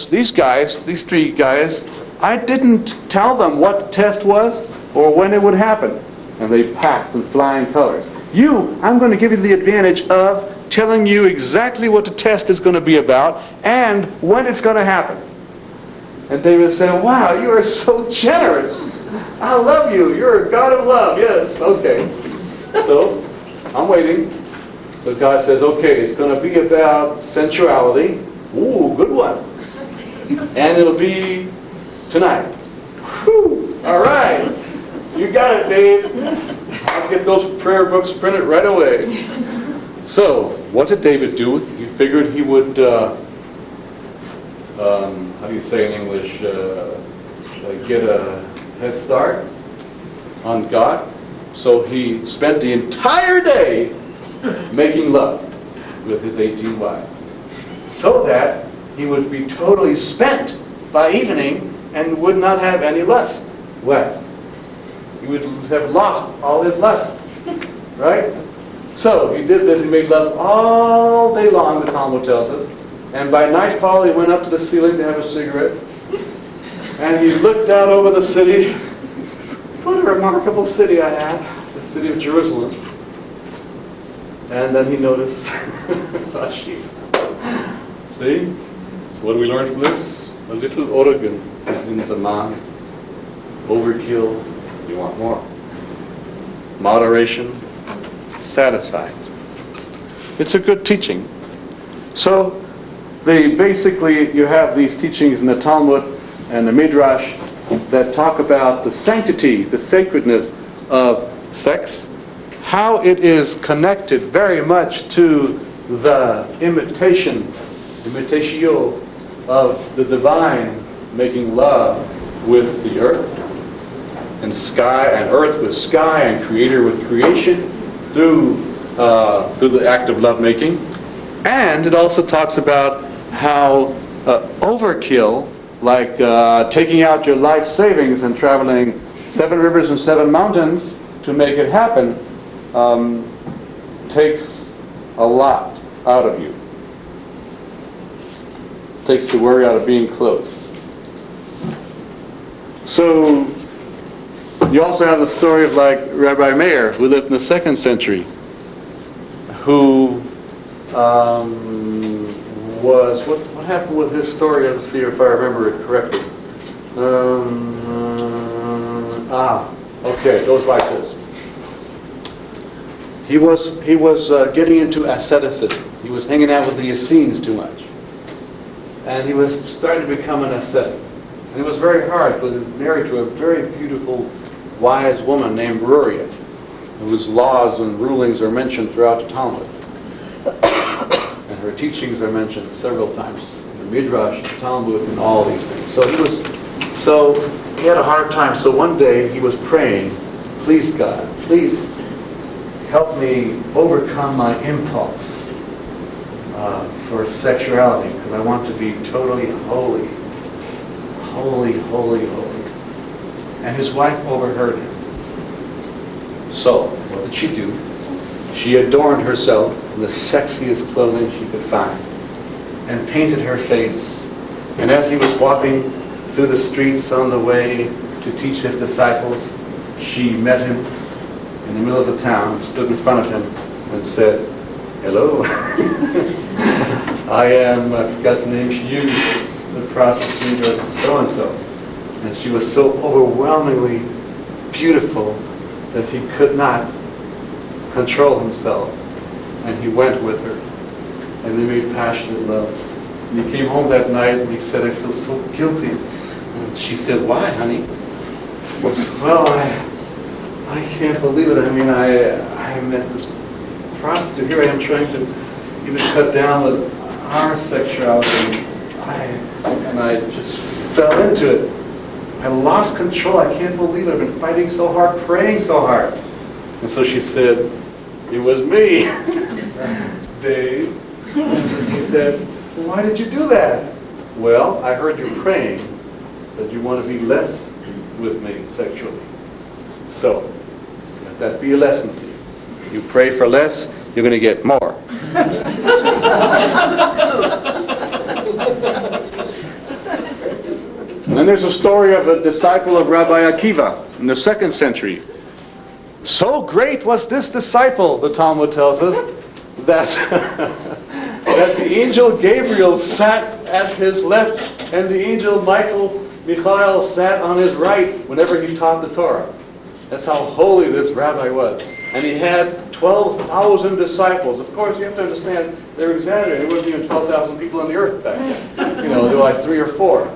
these three guys, I didn't tell them what the test was or when it would happen. And they passed in flying colors. I'm going to give you the advantage of telling you exactly what the test is going to be about and when it's going to happen." And David said, "Wow, you are so generous. I love you. You're a God of love." "Yes, okay." So, I'm waiting. So God says, "Okay, it's going to be about sensuality." Ooh, good one. "And it'll be tonight." Whew, all right. You got it, Dave. I'll get those prayer books printed right away. So, what did David do? He figured he would, how do you say in English, get a head start on God. So he spent the entire day making love with his 18 wives, so that he would be totally spent by evening and would not have any lust left. He would have lost all his lust, right? So he did this. He made love all day long, the Talmud tells us. And by nightfall, he went up to the ceiling to have a cigarette. And he looked out over the city. What a remarkable city I have, the city of Jerusalem. And then he noticed Bathsheba. See? So what do we learn from this? A little Oregon is in the mind. Overkill, you want more. Moderation, satisfied. It's a good teaching. So, you have these teachings in the Talmud and the Midrash that talk about the sanctity, the sacredness of sex, how it is connected very much to the imitatio of the divine making love with the earth, and sky and earth with sky, and creator with creation through the act of lovemaking. And it also talks about how overkill, like taking out your life savings and traveling 7 rivers and 7 mountains to make it happen, takes a lot out of you. Takes the worry out of being close. So you also have the story of like Rabbi Meir, who lived in the 2nd century, who was, what happened with his story? Let's see if I remember it correctly. Okay, it goes like this. He was getting into asceticism. He was hanging out with the Essenes too much. And he was starting to become an ascetic. And it was very hard, because he was married to a very beautiful, wise woman named Ruria, whose laws and rulings are mentioned throughout the Talmud. And her teachings are mentioned several times in the Midrash, the Talmud, and all these things. So he had a hard time. So one day he was praying, please God, please help me overcome my impulse for sexuality, because I want to be totally holy. Holy, holy, holy. And his wife overheard him. So, what did she do? She adorned herself in the sexiest clothing she could find and painted her face. And as he was walking through the streets on the way to teach his disciples, she met him in the middle of the town, stood in front of him, and said, "Hello, I forgot the name she used, the prostitute of so-and-so." And she was so overwhelmingly beautiful that he could not control himself. And he went with her. And they made passionate love. And he came home that night and he said, "I feel so guilty." And she said, "Why, honey?" He says, "Well, I can't believe it. I mean, I met this prostitute. Here I am trying to even cut down with our sexuality. And I just fell into it. I lost control. I can't believe it. I've been fighting so hard, praying so hard." And so she said, "It was me, Dave." He said, "Well, why did you do that?" "Well, I heard you praying that you want to be less with me sexually. So, let that be a lesson to you. You pray for less, you're going to get more." And then there's a story of a disciple of Rabbi Akiva in the 2nd century. So great was this disciple, the Talmud tells us, that, that the angel Gabriel sat at his left and the angel Michael sat on his right whenever he taught the Torah. That's how holy this rabbi was. And he had 12,000 disciples. Of course, you have to understand, they're exaggerating. There wasn't even 12,000 people on the earth back then. There were like 3 or 4.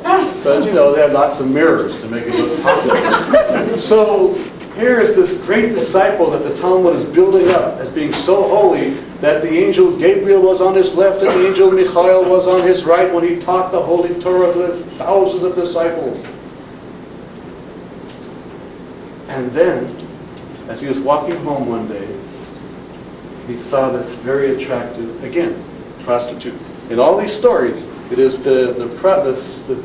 But, they had lots of mirrors to make it look popular. So, here is this great disciple that the Talmud is building up as being so holy that the angel Gabriel was on his left and the angel Michael was on his right when he taught the Holy Torah to his thousands of disciples. And then, as he was walking home one day, he saw this very attractive, again, prostitute. In all these stories, it is the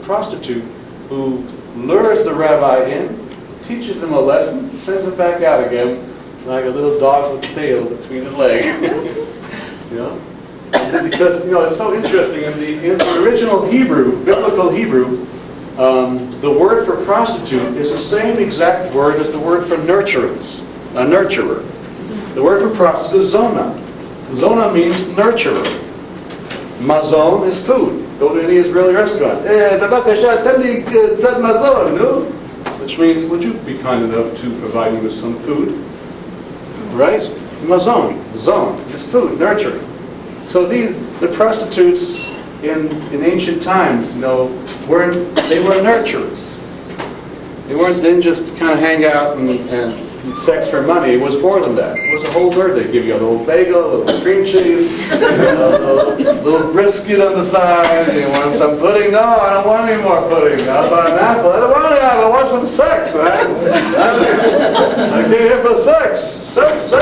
prostitute who lures the rabbi in, teaches him a lesson, sends him back out again, like a little dog with a tail between his legs. Because it's so interesting. In the original Hebrew, biblical Hebrew, the word for prostitute is the same exact word as the word for nurturance, a nurturer. The word for prostitute is zona. Zona means nurturer. Mazon is food. Go to any Israeli restaurant. B'bakasha, tell me tzad mazon, no? Which means, would you be kind enough to provide me with some food? Right? Mazon, zon, is food, nurturing. So the prostitutes in ancient times, they were nurturers. They didn't just kind of hang out and sex for money. It was more than that. It was a whole bird. They'd give you a little bagel, a little cream cheese, a little brisket on the side. You want some pudding? No, I don't want any more pudding. How about an apple? I don't want an apple. I want some sex, man. I came here for sex. Sex.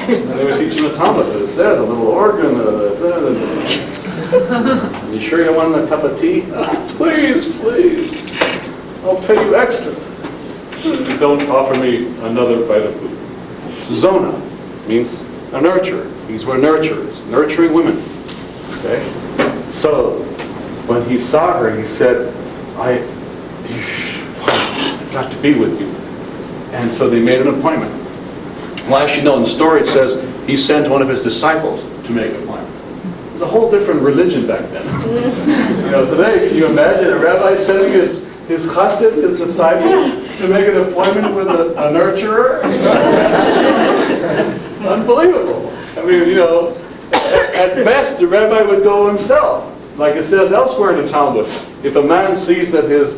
And they would teach him a Talmud. It says a little organ. You sure you don't want a cup of tea? Please. I'll pay you extra. Don't offer me another bite of food. Zona means a nurturer. These were nurturers, nurturing women. Okay? So, when he saw her, he said, I've got to be with you. And so they made an appointment. Well, as you know, in the story it says he sent one of his disciples to make an appointment. It was a whole different religion back then. Today, can you imagine a rabbi sending his chassid, his disciple, to make an appointment with a nurturer? Unbelievable. I mean, at best the rabbi would go himself. Like it says elsewhere in the Talmud, if a man sees that his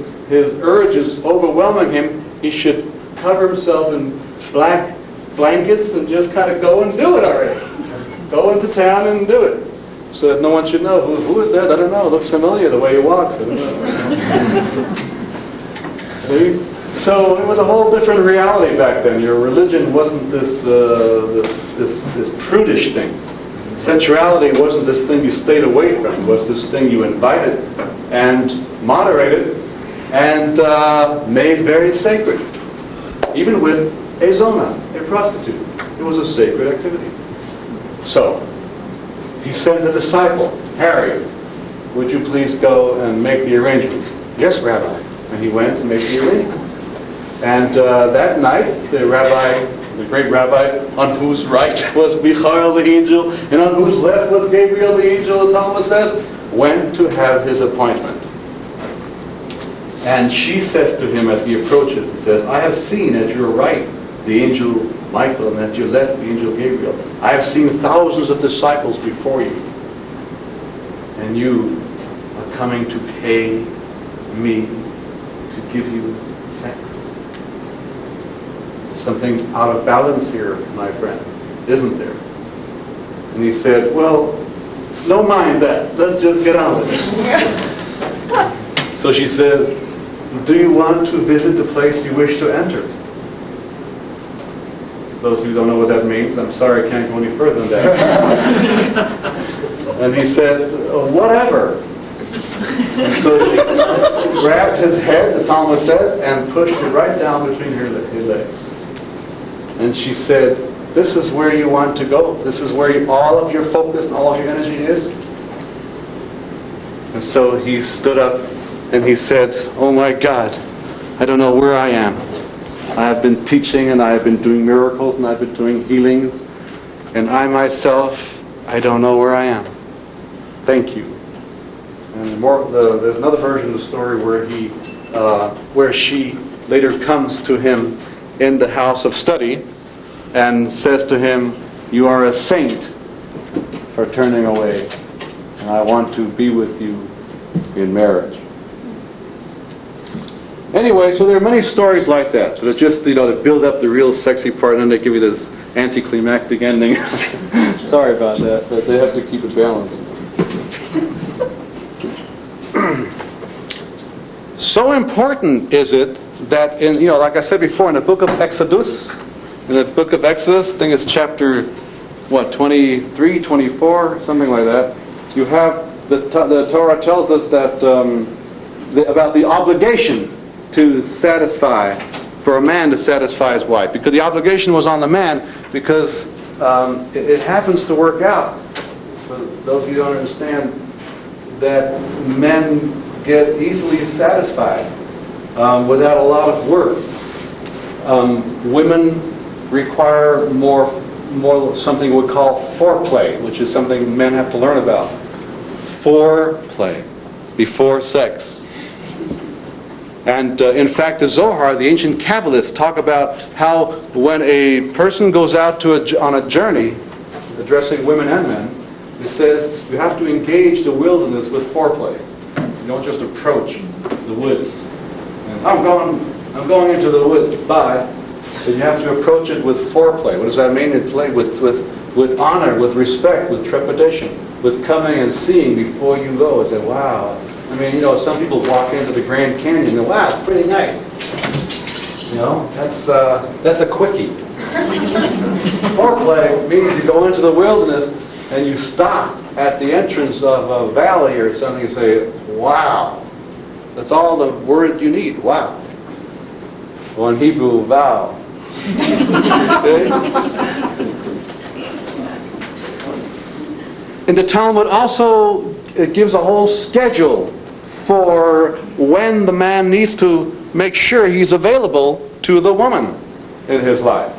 urge is overwhelming him, he should cover himself in black blankets and just kind of go and do it already. Go into town and do it. So that no one should know. Who is that? I don't know. It looks familiar the way he walks. I don't know. See? So it was a whole different reality back then. Your religion wasn't this prudish thing. Sensuality wasn't this thing you stayed away from. It was this thing you invited and moderated and made very sacred. Even with a zona, a prostitute. It was a sacred activity. So, he sends a disciple, Harry, would you please go and make the arrangements? Yes, Rabbi. And he went and made the arrangements. And that night, the great rabbi, on whose right was Michael the angel, and on whose left was Gabriel the angel, the Talmud says, went to have his appointment. And she says to him as he approaches, he says, I have seen at your right the angel Michael, and at your left the angel Gabriel. I have seen thousands of disciples before you. And you are coming to pay me to give you sex. Something out of balance here, my friend, isn't there? And he said, well, don't mind that. Let's just get on with it. So she says, do you want to visit the place you wish to enter? Those of you who don't know what that means, I'm sorry I can't go any further than that. And he said, whatever. And so she grabbed his head, the Talmud says, and pushed it right down between her legs. And she said, this is where you want to go. This is where all of your focus and all of your energy is. And so he stood up and he said, oh my God, I don't know where I am. I have been teaching and I have been doing miracles and I've been doing healings. And I myself, I don't know where I am. Thank you. And there's another version of the story where she later comes to him in the house of study and says to him, you are a saint for turning away, and I want to be with you in marriage. Anyway, so there are many stories like that are just, to build up the real sexy part, and then they give you this anticlimactic ending. Sorry about that, but they have to keep it balanced. So important is it that like I said before, in the book of Exodus, I think it's chapter, 23, 24, something like that, you have, the Torah tells us that, about the obligation to satisfy, for a man to satisfy his wife. Because the obligation was on the man, because it happens to work out, for those of you who don't understand, that men get easily satisfied without a lot of work. Women require more something we call foreplay, which is something men have to learn about. foreplay, before sex. And in fact, the Zohar, the ancient Kabbalists, talk about how when a person goes out on a journey, addressing women and men, it says you have to engage the wilderness with foreplay. You don't just approach the woods. And, I'm going into the woods, bye. But you have to approach it with foreplay. What does that mean? It play with honor, with respect, with trepidation, with coming and seeing before you go. Say, wow. I mean, you know, some people walk into the Grand Canyon and, wow, it's pretty nice. You know, that's a quickie. Foreplay means you go into the wilderness and you stop at the entrance of a valley or something and say, wow. That's all the word you need, wow. Well, in Hebrew, vow. Okay? And the Talmud also it gives a whole schedule for when the man needs to make sure he's available to the woman in his life.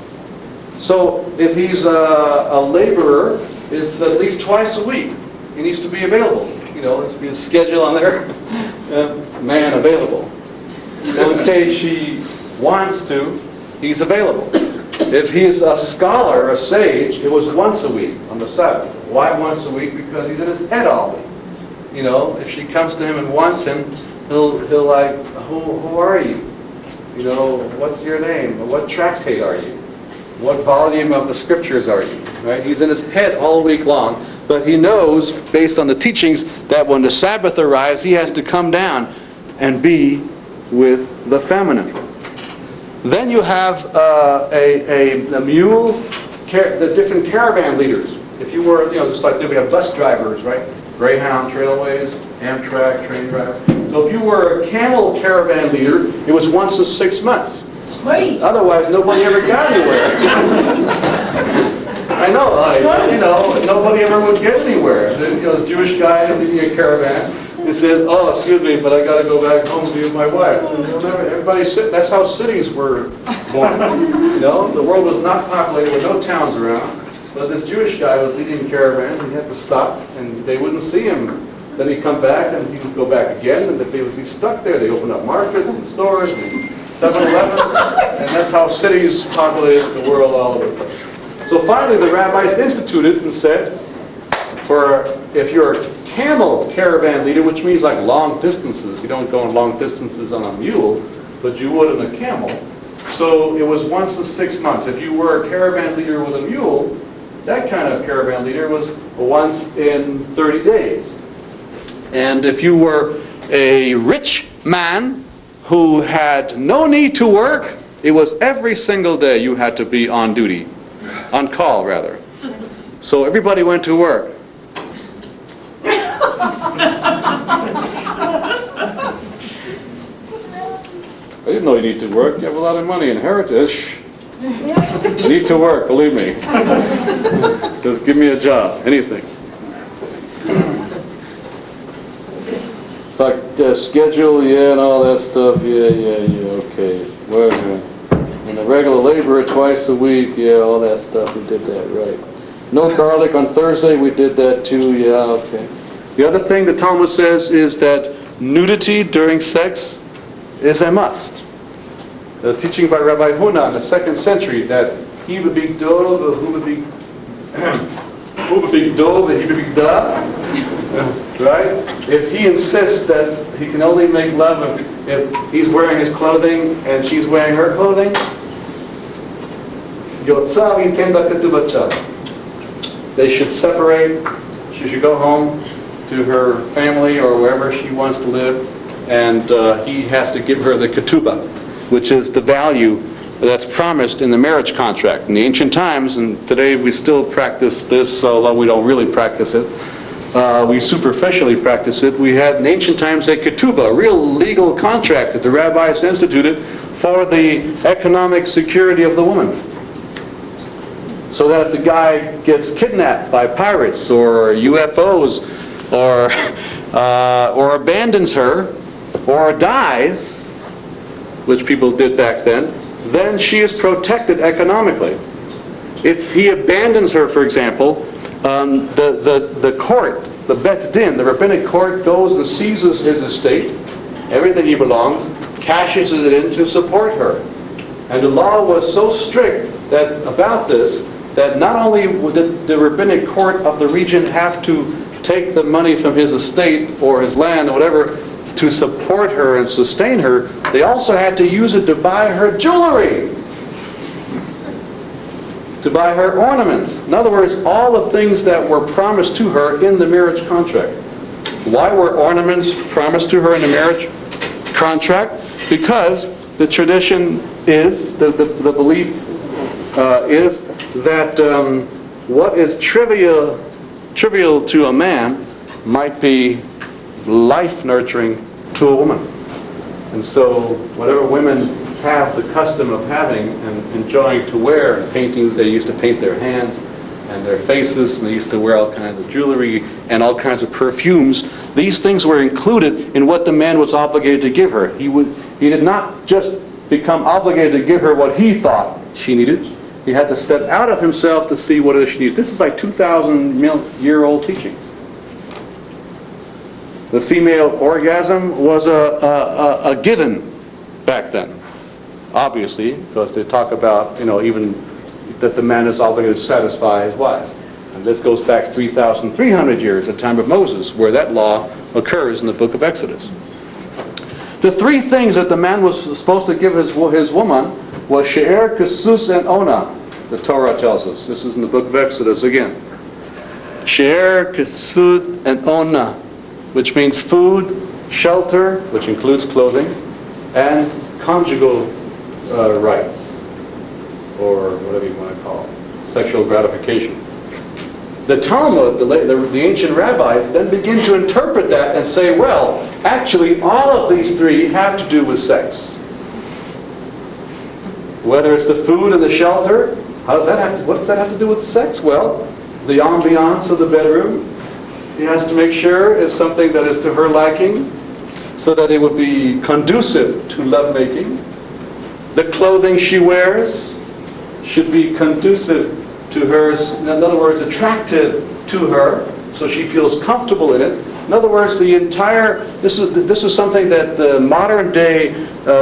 So if he's a laborer, it's at least twice a week. He needs to be available. You know, there's be a schedule on there. Man available. So in case she wants to, he's available. If he's a scholar, a sage, it was once a week on the Sabbath. Why once a week? Because he's in his head all week. You know, if she comes to him and wants him, he'll like, who are you? You know, what's your name? What tractate are you? What volume of the scriptures are you? Right? He's in his head all week long, but he knows, based on the teachings, that when the Sabbath arrives, he has to come down and be with the feminine. Then you have a mule, the different caravan leaders. If you were, you know, just like we have bus drivers, right? Greyhound, Trailways, Amtrak, train driver. So if you were a camel caravan leader, it was once in 6 months. Wait. Otherwise, nobody ever got anywhere. I know, like, you know, nobody ever would get anywhere. The Jewish guy leading a caravan, he says, "Oh, excuse me, but I got to go back home to be with my wife." Everybody that's how cities were born. You know, the world was not populated with no towns around. But this Jewish guy was leading caravans, and he had to stop, and they wouldn't see him. Then he'd come back, and he would go back again, and they would be stuck there. They opened up markets and stores and 7-Elevens, and that's how cities populated the world all over the place. So finally, the rabbis instituted and said, if you're a camel caravan leader, which means like long distances, you don't go in long distances on a mule, but you would on a camel. So it was once in 6 months. If you were a caravan leader with a mule, that kind of caravan leader was once in 30 days. And if you were a rich man who had no need to work, it was every single day you had to be on duty. On call, rather. So everybody went to work. I didn't know you need to work. You have a lot of money, inheritance. You need to work, believe me. Just give me a job, anything. It's like the schedule, yeah, and all that stuff, yeah, okay. Well, and the regular laborer twice a week, yeah, all that stuff, we did that, right. No garlic on Thursday, we did that too, yeah, okay. The other thing the Talmud says is that nudity during sex is a must. The teaching by Rabbi Huna in the 2nd century that he would be dove, who would be dove, and he would be da, right? If he insists that he can only make love if he's wearing his clothing and she's wearing her clothing, they should separate. She should go home to her family or wherever she wants to live, and he has to give her the ketubah, which is the value that's promised in the marriage contract. In the ancient times, and today we still practice this, although we don't really practice it, we superficially practice it. We had in ancient times a ketubah, a real legal contract that the rabbis instituted for the economic security of the woman. So that if the guy gets kidnapped by pirates or UFOs or abandons her or dies, which people did back then she is protected economically. If he abandons her, for example, the court the Bet Din, the rabbinic court, goes and seizes his estate, everything he belongs, cashes it in to support her. And the law was so strict about this, that not only did the rabbinic court of the region have to take the money from his estate or his land or whatever to support her and sustain her, they also had to use it to buy her jewelry, to buy her ornaments. In other words, all the things that were promised to her in the marriage contract. Why were ornaments promised to her in the marriage contract? Because the tradition is, the belief is that what is trivial to a man might be life-nurturing to a woman. And so whatever women have the custom of having and enjoying to wear, and painting, they used to paint their hands and their faces, and they used to wear all kinds of jewelry and all kinds of perfumes. These things were included in what the man was obligated to give her. He did not just become obligated to give her what he thought she needed. He had to step out of himself to see what it is she needed. This is like 2,000-year-old teachings. The female orgasm was a given back then. Obviously, because they talk about, even that the man is obligated to satisfy his wife. And this goes back 3,300 years, the time of Moses, where that law occurs in the book of Exodus. The three things that the man was supposed to give his woman was she'er, kesus, and ona, the Torah tells us. This is in the book of Exodus again. She'er, kesud, and ona, which means food, shelter, which includes clothing, and conjugal rights, or whatever you want to call it, sexual gratification. The Talmud, the ancient rabbis, then begin to interpret that and say, well, actually all of these three have to do with sex. Whether it's the food and the shelter, what does that have to do with sex? Well, the ambiance of the bedroom, he has to make sure is something that is to her liking, so that it would be conducive to lovemaking. The clothing she wears should be conducive to her, in other words, attractive to her, so she feels comfortable in it. In other words, this is something that the modern day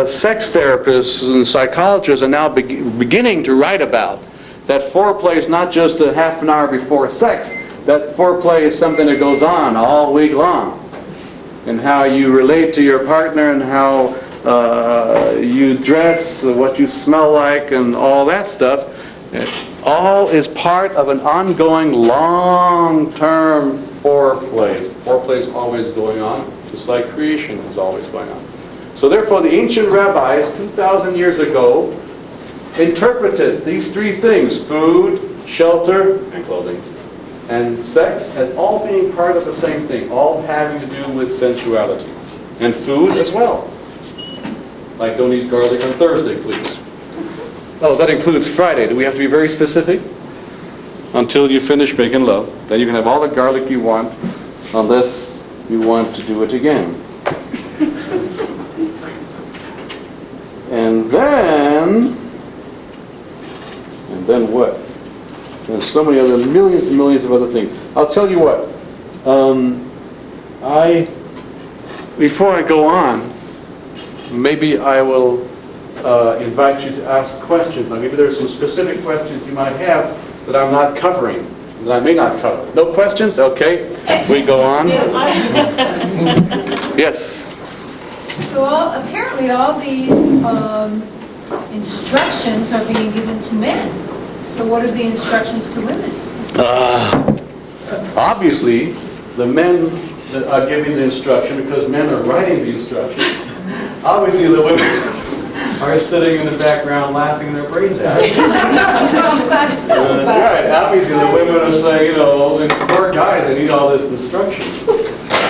sex therapists and psychologists are now beginning to write about. That foreplay is not just a half an hour before sex. That foreplay is something that goes on all week long. And how you relate to your partner, and how you dress, what you smell like, and all that stuff. All is part of an ongoing, long-term foreplay. Foreplay is always going on, just like creation is always going on. So therefore, the ancient rabbis, 2,000 years ago, interpreted these three things, food, shelter, and clothing, and sex, as all being part of the same thing, all having to do with sensuality. And food as well. Like, don't eat garlic on Thursday, please. Oh, that includes Friday. Do we have to be very specific? Until you finish making love. Then you can have all the garlic you want, unless you want to do it again. And then what? There's so many other, millions and millions of other things. I'll tell you what. Before I go on, maybe I will invite you to ask questions. Now, maybe there's some specific questions you might have that I'm not covering, that I may not cover. No questions? Okay. We go on. Yes. So apparently all these instructions are being given to men. So what are the instructions to women? Obviously, the men that are giving the instruction, because men are writing the instructions, obviously the women are sitting in the background laughing their brains out. That's right. Obviously the women are saying, the poor guys, they need all this instruction.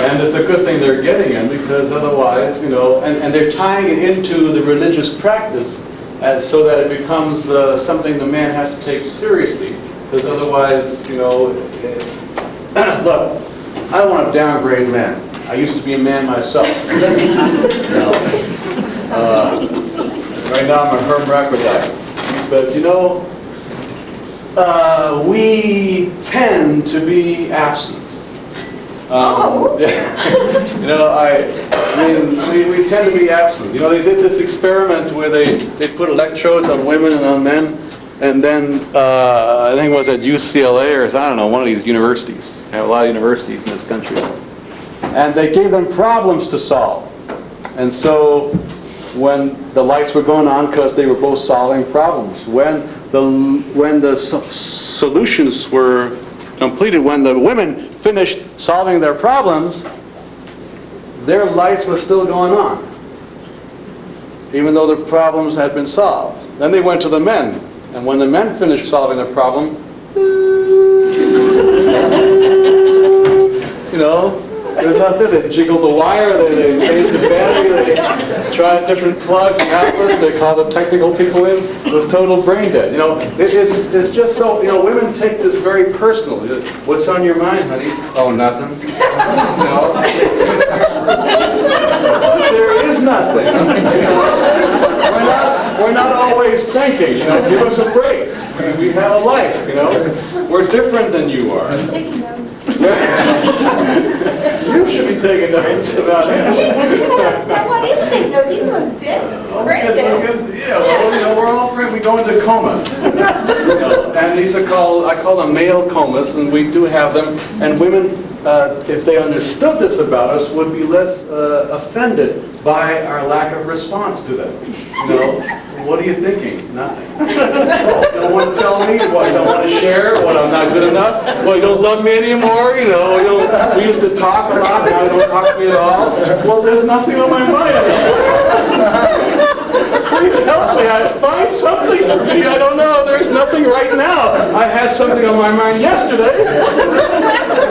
And it's a good thing they're getting it, because otherwise, and they're tying it into the religious practice so that it becomes something the man has to take seriously. Because otherwise, look, I don't want to downgrade men. I used to be a man myself. Right now I'm a hermaphrodite. But we tend to be absent. You know, I mean, we tend to be absent. You know, they did this experiment where they put electrodes on women and on men, and then I think it was at UCLA or I don't know, one of these universities. They have a lot of universities in this country. And they gave them problems to solve. And so when the lights were going on, because they were both solving problems, when the solutions were completed, when the women finished solving their problems, their lights were still going on, even though the problems had been solved. Then they went to the men, and when the men finished solving the problem, you know, there's nothing. They jiggled the wire, they changed the battery, they tried different plugs and outlets, they called the technical people in. It was total brain dead. You know, it's just so, you know, women take this very personal. What's on your mind, honey? Oh, nothing. You know, there is nothing. You know, we're not always thinking, you know, give us a break. We have a life, you know. We're different than you are. I'm taking notes. You should be taking notes about him. I want him to take notes. These ones good. Very good. Yeah, well, you know, we're all we go into comas. You know, and these are I call them male comas, and we do have them. And women, if they understood this about us, would be less offended by our lack of response to them. You know, what are you thinking? Nothing. You don't want to tell me? What, you don't want to share? What, I'm not good enough? Well, you don't love me anymore? You know, we used to talk a lot, now you don't talk to me at all? Well, there's nothing on my mind. Please help me. Find something for me. I don't know. There's nothing right now. I had something on my mind yesterday.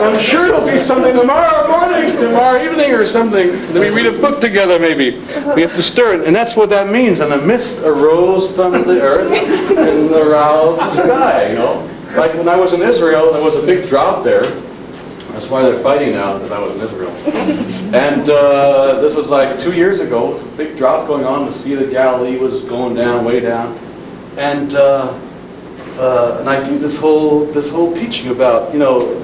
I'm sure there'll be something tomorrow morning, tomorrow evening or something. Let me read a book together maybe. We have to stir it. And that's what that means. And a mist arose from the earth and aroused the sky, you know. Like when I was in Israel, there was a big drought there. That's why they're fighting now, because I was in Israel. And this was like 2 years ago. Big drought going on. The Sea of the Galilee was going down, way down. And I do this whole teaching about, you know,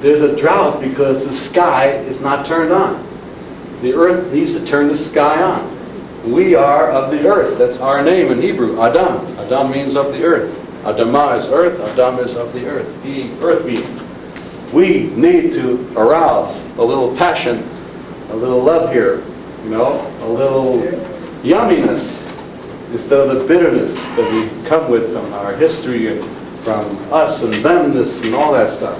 there's a drought because the sky is not turned on. The earth needs to turn the sky on. We are of the earth. That's our name in Hebrew, Adam. Adam means of the earth. Adamah is earth. Adam is of the earth. Earth being. We need to arouse a little passion, a little love here, you know, a little yumminess instead of the bitterness that we come with from our history and from us and themness and all that stuff.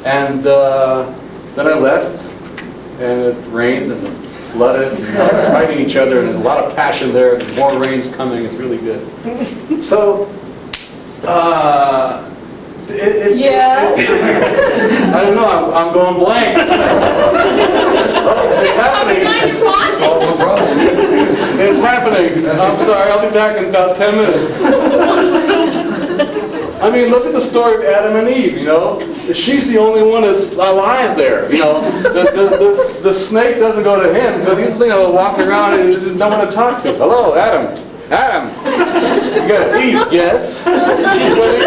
And then I left, and it rained and it flooded, and we were fighting each other, and there's a lot of passion there, and more rain's coming, it's really good. So, I don't know, I'm going blank. It's happening. It's happening. I'm sorry, I'll be back in about 10 minutes. I mean, look at the story of Adam and Eve, you know. She's the only one that's alive there, you know. The snake doesn't go to him, because he's, you know, walking around and there's no one to talk to. Hello, Adam. Adam, you gotta eat, yes? She's ready,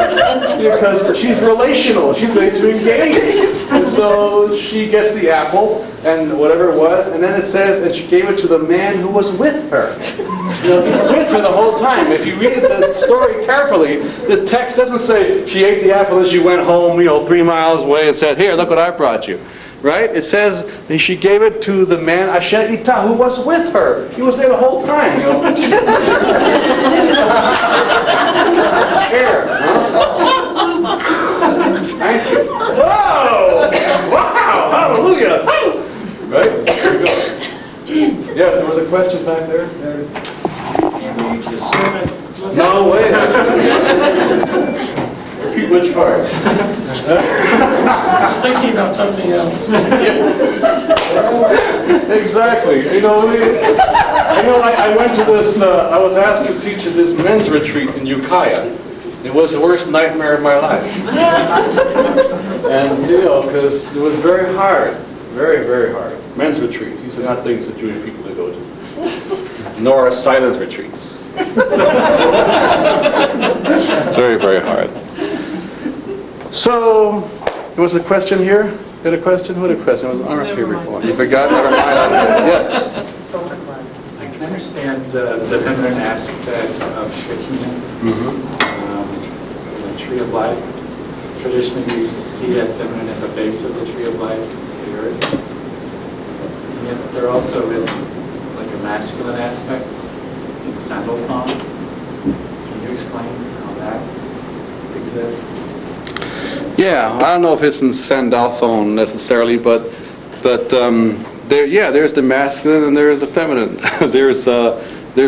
because she's relational, she's ready to engage. And so she gets the apple, and whatever it was, and then it says, and she gave it to the man who was with her. You know, he's with her the whole time. If you read the story carefully, the text doesn't say she ate the apple and she went home, you know, 3 miles away and said, here, look what I brought you. Right? It says that she gave it to the man, Asher Ita, who was with her. He was there the whole time, you know. Here, huh? Thank you. Whoa! Wow! Hallelujah! Right? There we go. Yes, there was a question back there. No, wait. Repeat which part? I was thinking about something else. Exactly. You know, I went to this, I was asked to teach at this men's retreat in Ukiah. It was the worst nightmare of my life. And, you know, because it was very hard. Very, very hard. Men's retreats. These are not things that Jewish people to go to. Nor silent retreats. Very, very hard. So, there was a question here. You had a question? What a question? It was an arm up here before. You forgot? Never mind. Yes. I can understand the feminine aspect of Shekinah, the tree of life. Traditionally, we see that feminine at the base of the tree of life, the earth. And yet there also is like a masculine aspect in sandal palm. Can you explain how that exists? Yeah, I don't know if it's in Sandalphone necessarily, but there's the masculine and there's the feminine. there's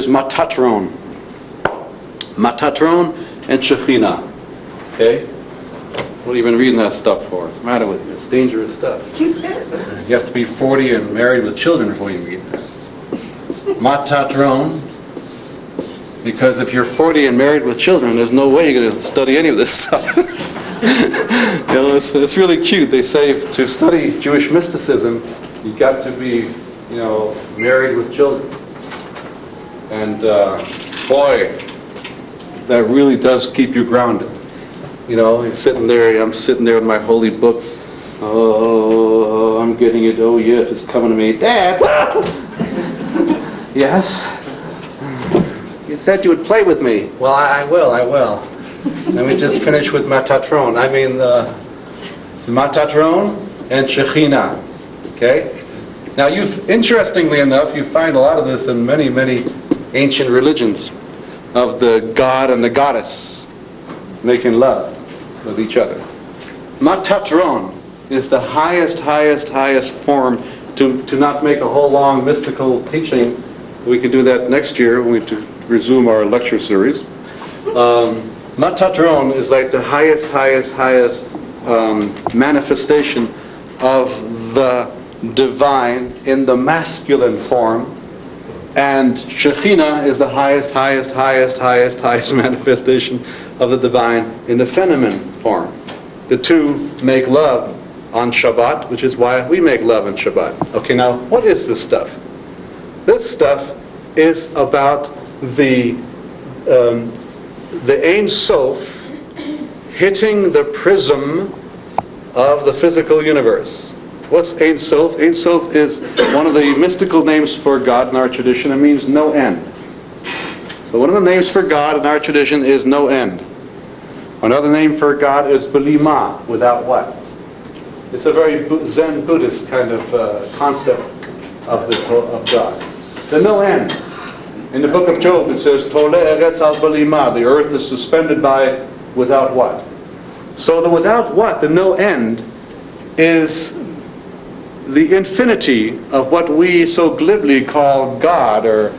Matatron, and Shekinah. Okay, what are you even reading that stuff for? What's the matter with you? It's dangerous stuff. You have to be 40 and married with children before you read that. Matatron. Because if you're 40 and married with children, there's no way you're going to study any of this stuff. It's really cute. They say to study Jewish mysticism, you got to be, married with children. And boy, that really does keep you grounded. You're sitting there. I'm sitting there with my holy books. Oh, I'm getting it. Oh yes, it's coming to me, Dad. Yes. You said you would play with me. Well, I will. Let me just finish with Matatron. It's Matatron and Shekinah. Okay? Now, interestingly enough, you find a lot of this in many, many ancient religions of the god and the goddess making love with each other. Matatron is the highest form to not make a whole long mystical teaching. We can do that next year when we resume our lecture series. Matatron is like the highest manifestation of the divine in the masculine form, and Shekinah is the highest manifestation of the divine in the feminine form. The two make love on Shabbat, which is why we make love on Shabbat. Okay, now what is this stuff? This stuff is about the Ein Sof hitting the prism of the physical universe. What's Ein Sof? Ein Sof is one of the mystical names for God in our tradition. It means no end. So one of the names for God in our tradition is no end. Another name for God is Belima, without what? It's a very Zen Buddhist kind of concept of God. The no end. In the book of Job it says, Tole eretz al Belima, the earth is suspended by without what? So the without what, the no end, is the infinity of what we so glibly call God, or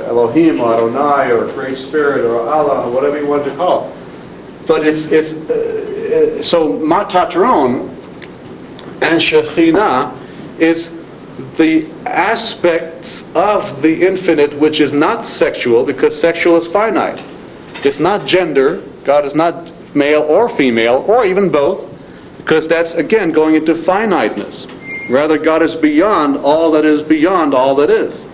Elohim, or Adonai, or Great Spirit, or Allah, or whatever you want to call it. But so Matatron and Shekinah is the aspects of the infinite which is not sexual, because sexual is finite. It's not gender. God is not male or female, or even both, because that's, again, going into finiteness. Rather, God is beyond all that is beyond all that is.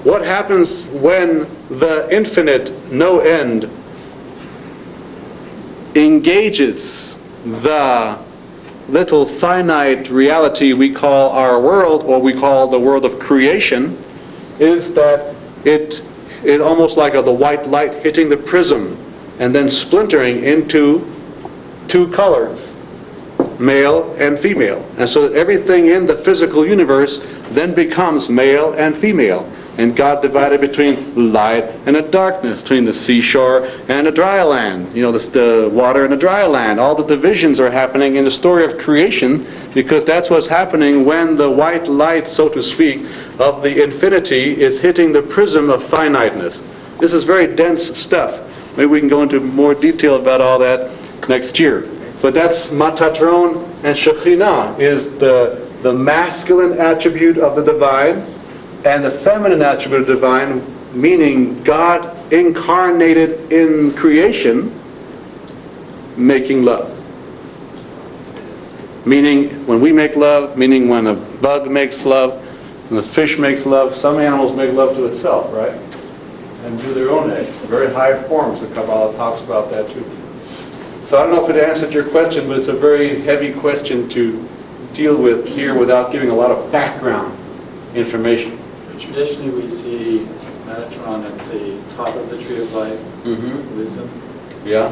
What happens when the infinite, no end, engages the little finite reality we call our world, or we call the world of creation, is that it almost like the white light hitting the prism and then splintering into two colors, male and female. And so that everything in the physical universe then becomes male and female. And God divided between light and a darkness, between the seashore and a dry land. The water and the dry land. All the divisions are happening in the story of creation, because that's what's happening when the white light, so to speak, of the infinity is hitting the prism of finiteness. This is very dense stuff. Maybe we can go into more detail about all that next year. But that's Matatron and Shekinah, is the masculine attribute of the divine, and the feminine attribute of the divine, meaning God incarnated in creation, making love. Meaning when we make love, meaning when a bug makes love, when the fish makes love, some animals make love to itself, right? And do their own eggs. Very high forms of Kabbalah talks about that too. So I don't know if it answered your question, but it's a very heavy question to deal with here without giving a lot of background information. Traditionally, we see Metatron at the top of the tree of life, wisdom. Yeah?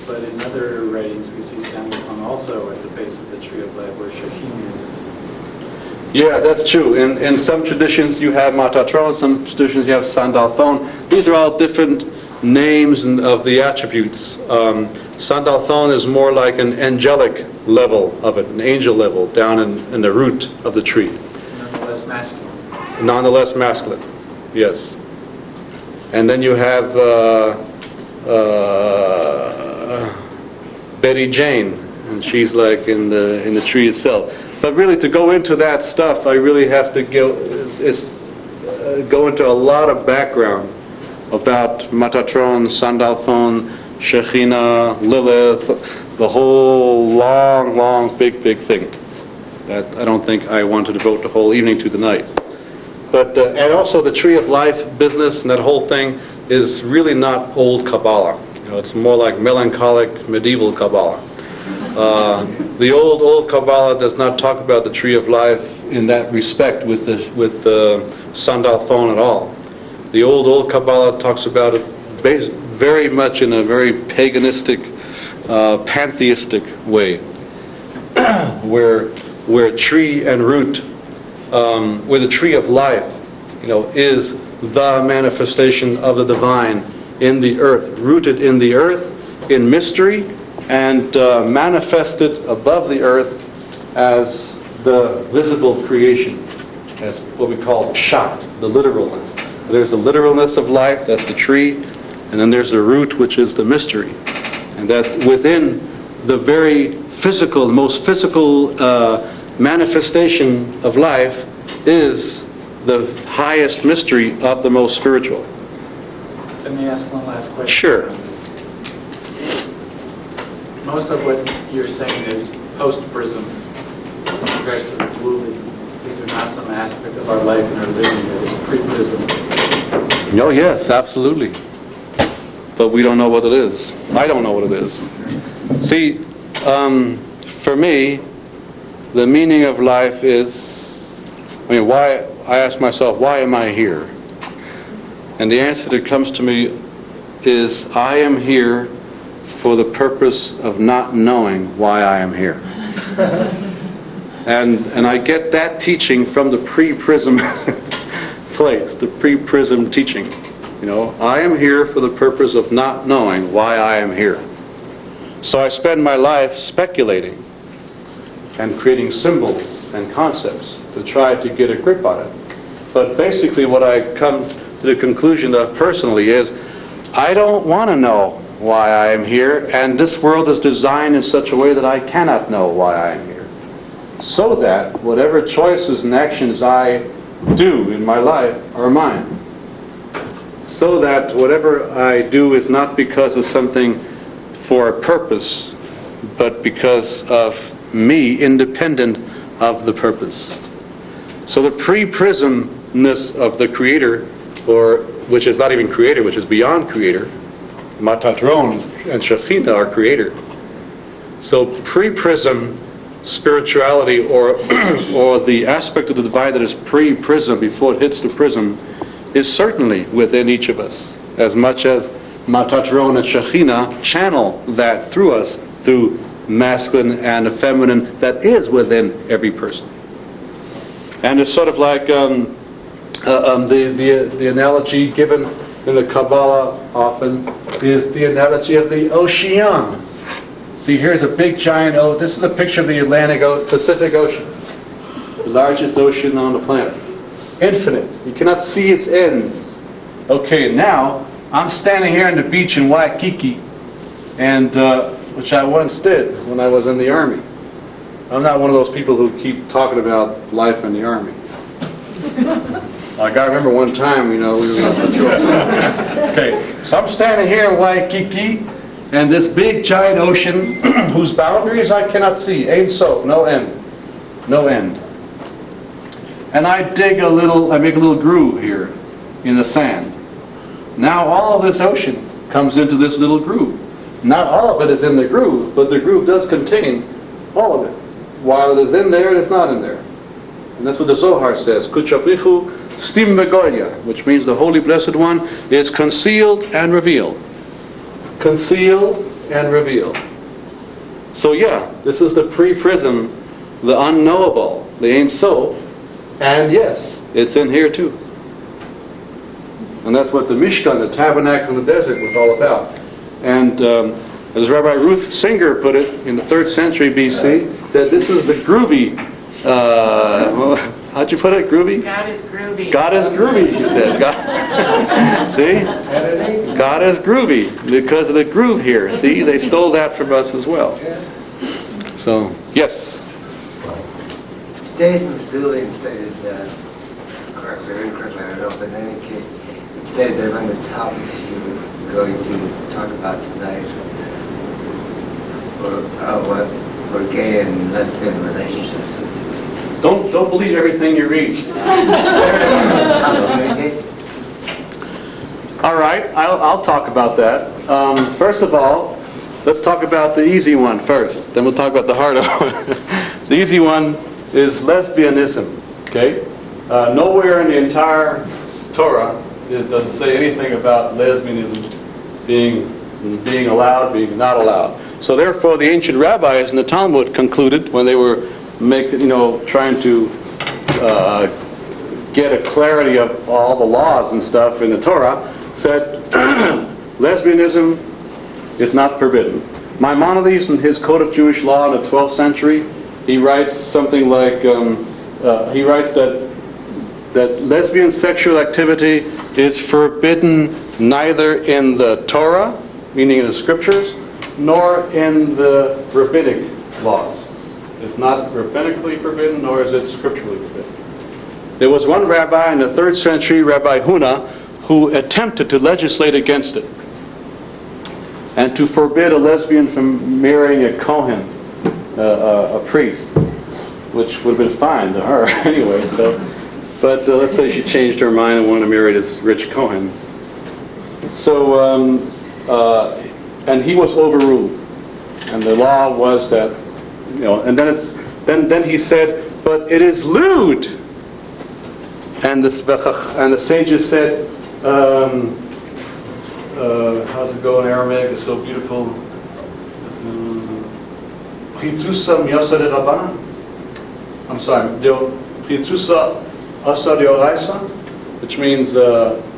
But in other writings, we see Sandalphon also at the base of the tree of life where Shekhinah is. Yeah, that's true. In some traditions you have Metatron, some traditions you have Sandalphon. These are all different names of the attributes. Sandalphon is more like an angelic level of it, an angel level down in the root of the tree. Nonetheless masculine. Nonetheless masculine, yes. And then you have Betty Jane, and she's like in the tree itself. But really, to go into that stuff, I really have to go into a lot of background about Metatron, Sandalphon, Shekhinah, Lilith, the whole long, big thing that I don't think I want to devote the whole evening to tonight. But and also the Tree of Life business and that whole thing is really not old Kabbalah. You know, it's more like melancholic medieval Kabbalah. The old Kabbalah does not talk about the Tree of Life in that respect with Sandalphon at all. The old Kabbalah talks about it very much in a very paganistic, pantheistic way, where tree and root, where the Tree of Life, is the manifestation of the divine in the earth, rooted in the earth in mystery, and manifested above the earth as the visible creation, as what we call pshat, the literalness. So there's the literalness of life, that's the tree, and then there's the root, which is the mystery. And that within the very physical, the most physical manifestation of life is the highest mystery of the most spiritual. Let me ask one last question. Sure. Most of what you're saying is post-prism in regards to the dualism. Is there not some aspect of our life and our living that is pre-prism? Oh yes, absolutely. But we don't know what it is. I don't know what it is. See, for me, the meaning of life is, why, I ask myself, why am I here? And the answer that comes to me is, I am here for the purpose of not knowing why I am here. And I get that teaching from the pre-prism place, the pre-prism teaching. I am here for the purpose of not knowing why I am here. So I spend my life speculating and creating symbols and concepts to try to get a grip on it. But basically what I come to the conclusion of personally is, I don't want to know why I am here, and this world is designed in such a way that I cannot know why I am here. So that whatever choices and actions I do in my life are mine. So that whatever I do is not because of something for a purpose, but because of me, independent of the purpose. So the pre-prismness of the Creator, or which is not even Creator, which is beyond Creator, Metatron and Shekhinah are Creator. So pre-prism spirituality, or the aspect of the divine that is pre-prism, before it hits the prism, is certainly within each of us, as much as Metatron and Shekhinah channel that through us, through masculine and feminine that is within every person. And it's sort of like the analogy given in the Kabbalah often is the analogy of the ocean. See, here's a big giant ocean. This is a picture of the Pacific Ocean, the largest ocean on the planet. Infinite. You cannot see its ends. Okay, now I'm standing here on the beach in Waikiki, and which I once did when I was in the Army. I'm not one of those people who keep talking about life in the Army. Like I remember one time, we were on patrol. Okay, so I'm standing here in Waikiki, and this big giant ocean, whose boundaries I cannot see, Ein Sof, no end, no end. And I make a little groove here in the sand. Now all of this ocean comes into this little groove. Not all of it is in the groove, but the groove does contain all of it. While it is in there, it is not in there. And that's what the Zohar says. Kuchaprichu stim vegoya, which means the Holy Blessed One is concealed and revealed. Concealed and revealed. So yeah, this is the pre-prism, the unknowable, the Ein Sof, and yes, it's in here too. And that's what the Mishkan, the tabernacle in the desert, was all about. And as Rabbi Ruth Singer put it in the 3rd century BC, said this is the groovy, how'd you put it, groovy? God is groovy. God is groovy, she said. God, see? God is groovy because of the groove here. See, they stole that from us as well. So, yes? Judaism Julian stated, correctly or incorrectly, I don't know, but in any case, it said that among the topics you were going to talk about tonight were gay and lesbian relationships. Don't believe everything you read. All right, I'll talk about that. First of all, let's talk about the easy one first. Then we'll talk about the harder one. The easy one is lesbianism. Okay, nowhere in the entire Torah it doesn't say anything about lesbianism being allowed, being not allowed. So therefore, the ancient rabbis in the Talmud concluded when they were trying to get a clarity of all the laws and stuff in the Torah, said lesbianism is not forbidden. Maimonides, in his Code of Jewish Law in the 12th century, he writes something like, he writes that lesbian sexual activity is forbidden neither in the Torah, meaning in the scriptures, nor in the rabbinic laws. It's not rabbinically forbidden, nor is it scripturally forbidden. There was one rabbi in the 3rd century, Rabbi Huna, who attempted to legislate against it and to forbid a lesbian from marrying a Kohen, a priest, which would have been fine to her anyway. But let's say she changed her mind and wanted to marry this rich Kohen. So, and he was overruled, and the law was that, and then he said, but it is lewd. And the sages said, how's it go in Aramaic? It's so beautiful. I'm sorry, which means,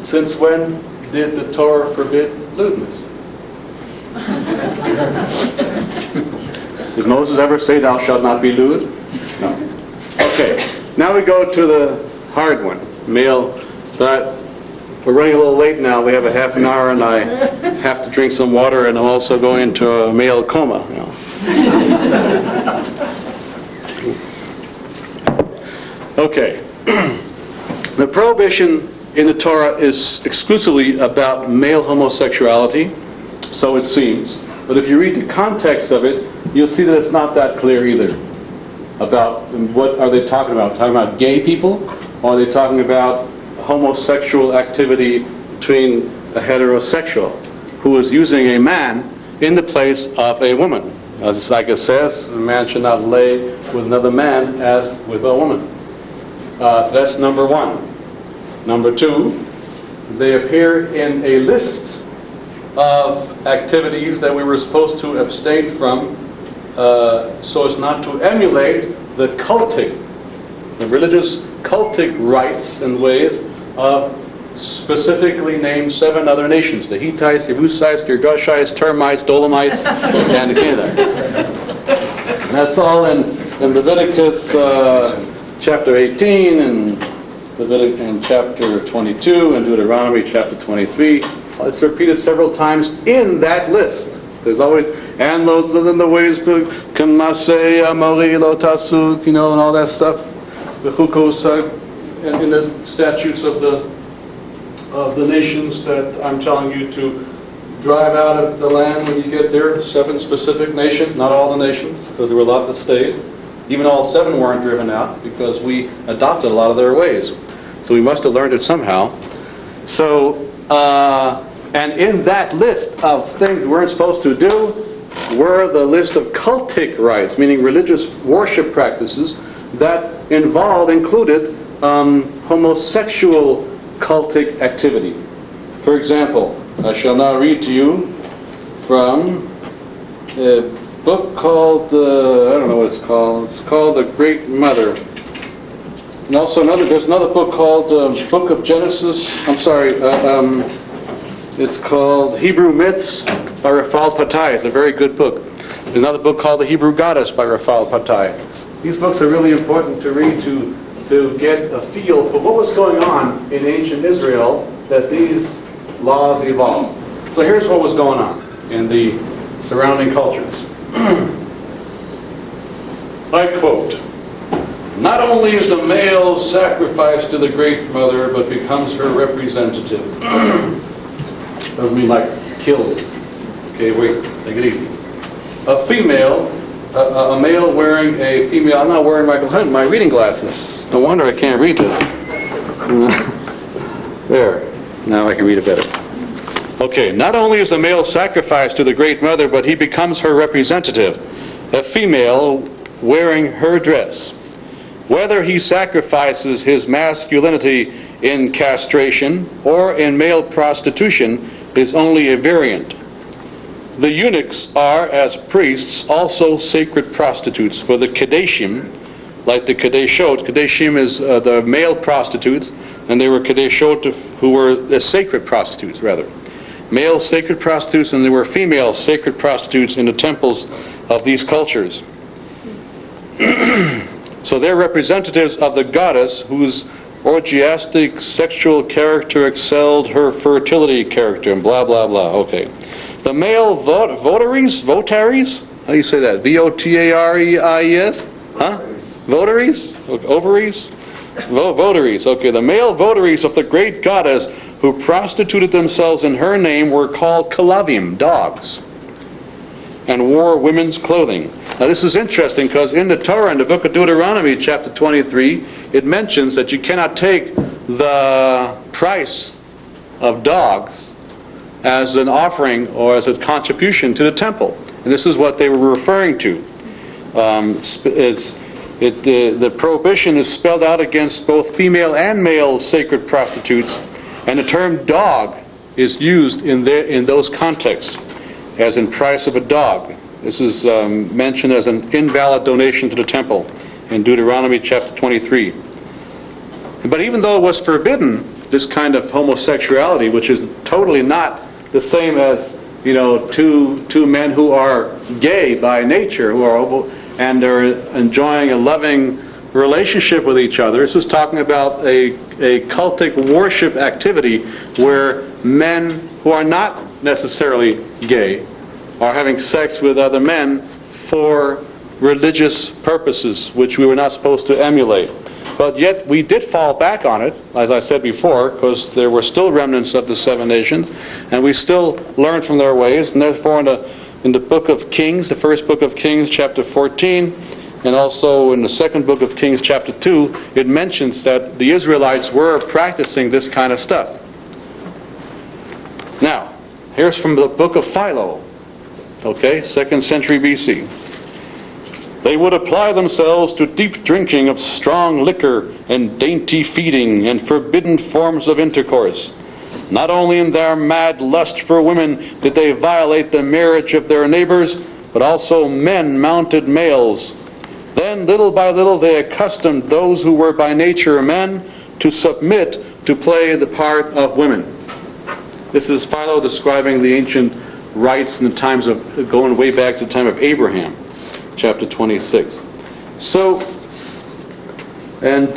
since when did the Torah forbid lewdness? Did Moses ever say, thou shalt not be lewd? No. Okay, now we go to the hard one, male. But we're running a little late now. We have a half an hour, and I have to drink some water, and I'm also going into a male coma. Okay. The prohibition in the Torah is exclusively about male homosexuality, so it seems. But if you read the context of it, you'll see that it's not that clear either. About what are they talking about? Talking about gay people? Or are they talking about homosexual activity between a heterosexual who is using a man in the place of a woman? As like it says, a man should not lay with another man as with a woman. So that's number one. Number two, they appear in a list of activities that we were supposed to abstain from so as not to emulate the cultic, the religious cultic rites and ways of specifically named 7 other nations: the Hittites, Jebusites, Girgashites, Termites, Dolomites, and the Canaanites. That's all in Leviticus chapter 18 and Leviticus in chapter 22 and Deuteronomy chapter 23. It's repeated several times in that list. There's always, and the ways, Kamasei, Amori, Lotasuk, and all that stuff. The Chukos in the statutes of the nations that I'm telling you to drive out of the land when you get there. 7 specific nations, not all the nations, because there were a lot that stayed. Even all 7 weren't driven out because we adopted a lot of their ways. So we must have learned it somehow. So And in that list of things we weren't supposed to do were the list of cultic rites, meaning religious worship practices that included homosexual cultic activity. For example, I shall now read to you from a book called, I don't know what it's called. It's called The Great Mother. And also there's another book called Book of Genesis. It's called Hebrew Myths by Rafal Patai. It's a very good book. There's another book called The Hebrew Goddess by Rafal Patai. These books are really important to read to get a feel for what was going on in ancient Israel that these laws evolved. So here's what was going on in the surrounding cultures. I quote, "Not only is the male sacrificed to the Great Mother, but becomes her representative." Doesn't mean like killed. Okay, wait, take it easy. A male wearing a female. I'm not wearing my reading glasses. No wonder I can't read this. There. Now I can read it better. Okay, not only is the male sacrificed to the Great Mother, but he becomes her representative. A female wearing her dress. Whether he sacrifices his masculinity in castration or in male prostitution is only a variant. The eunuchs are, as priests, also sacred prostitutes for the Kadeshim, like the Kadeshot. Kadeshim is the male prostitutes, and they were Kadeshot who were the sacred prostitutes, rather. Male sacred prostitutes, and there were female sacred prostitutes in the temples of these cultures. So they're representatives of the goddess whose orgiastic sexual character excelled her fertility character, and blah, blah, blah. Okay. The male votaries? How do you say that? V-O-T-A-R-E-I-E-S? Huh? Votaries? Ovaries? Votaries. Okay, the male votaries of the great goddess who prostituted themselves in her name were called kalavim, dogs, and wore women's clothing. Now this is interesting because in the Torah, in the book of Deuteronomy, chapter 23, it mentions that you cannot take the price of dogs as an offering or as a contribution to the temple. And this is what they were referring to. The prohibition is spelled out against both female and male sacred prostitutes, and the term dog is used in those contexts, as in price of a dog. This is mentioned as an invalid donation to the temple in Deuteronomy chapter 23. But even though it was forbidden, this kind of homosexuality, which is totally not the same as, two men who are gay by nature, and they're enjoying a loving relationship with each other. This is talking about a cultic worship activity where men who are not necessarily gay are having sex with other men for religious purposes, which we were not supposed to emulate. But yet we did fall back on it, as I said before, because there were still remnants of the 7 nations, and we still learned from their ways. And therefore in the book of Kings, the first book of Kings, chapter 14, and also in the second book of Kings, chapter 2, it mentions that the Israelites were practicing this kind of stuff. Now, here's from the book of Philo, 2nd century BC. They would apply themselves to deep drinking of strong liquor and dainty feeding and forbidden forms of intercourse. Not only in their mad lust for women did they violate the marriage of their neighbors, but also men mounted males. Then little by little they accustomed those who were by nature men to submit to play the part of women. This is Philo describing the ancient rites in the times of, going way back to the time of Abraham. Chapter 26. So in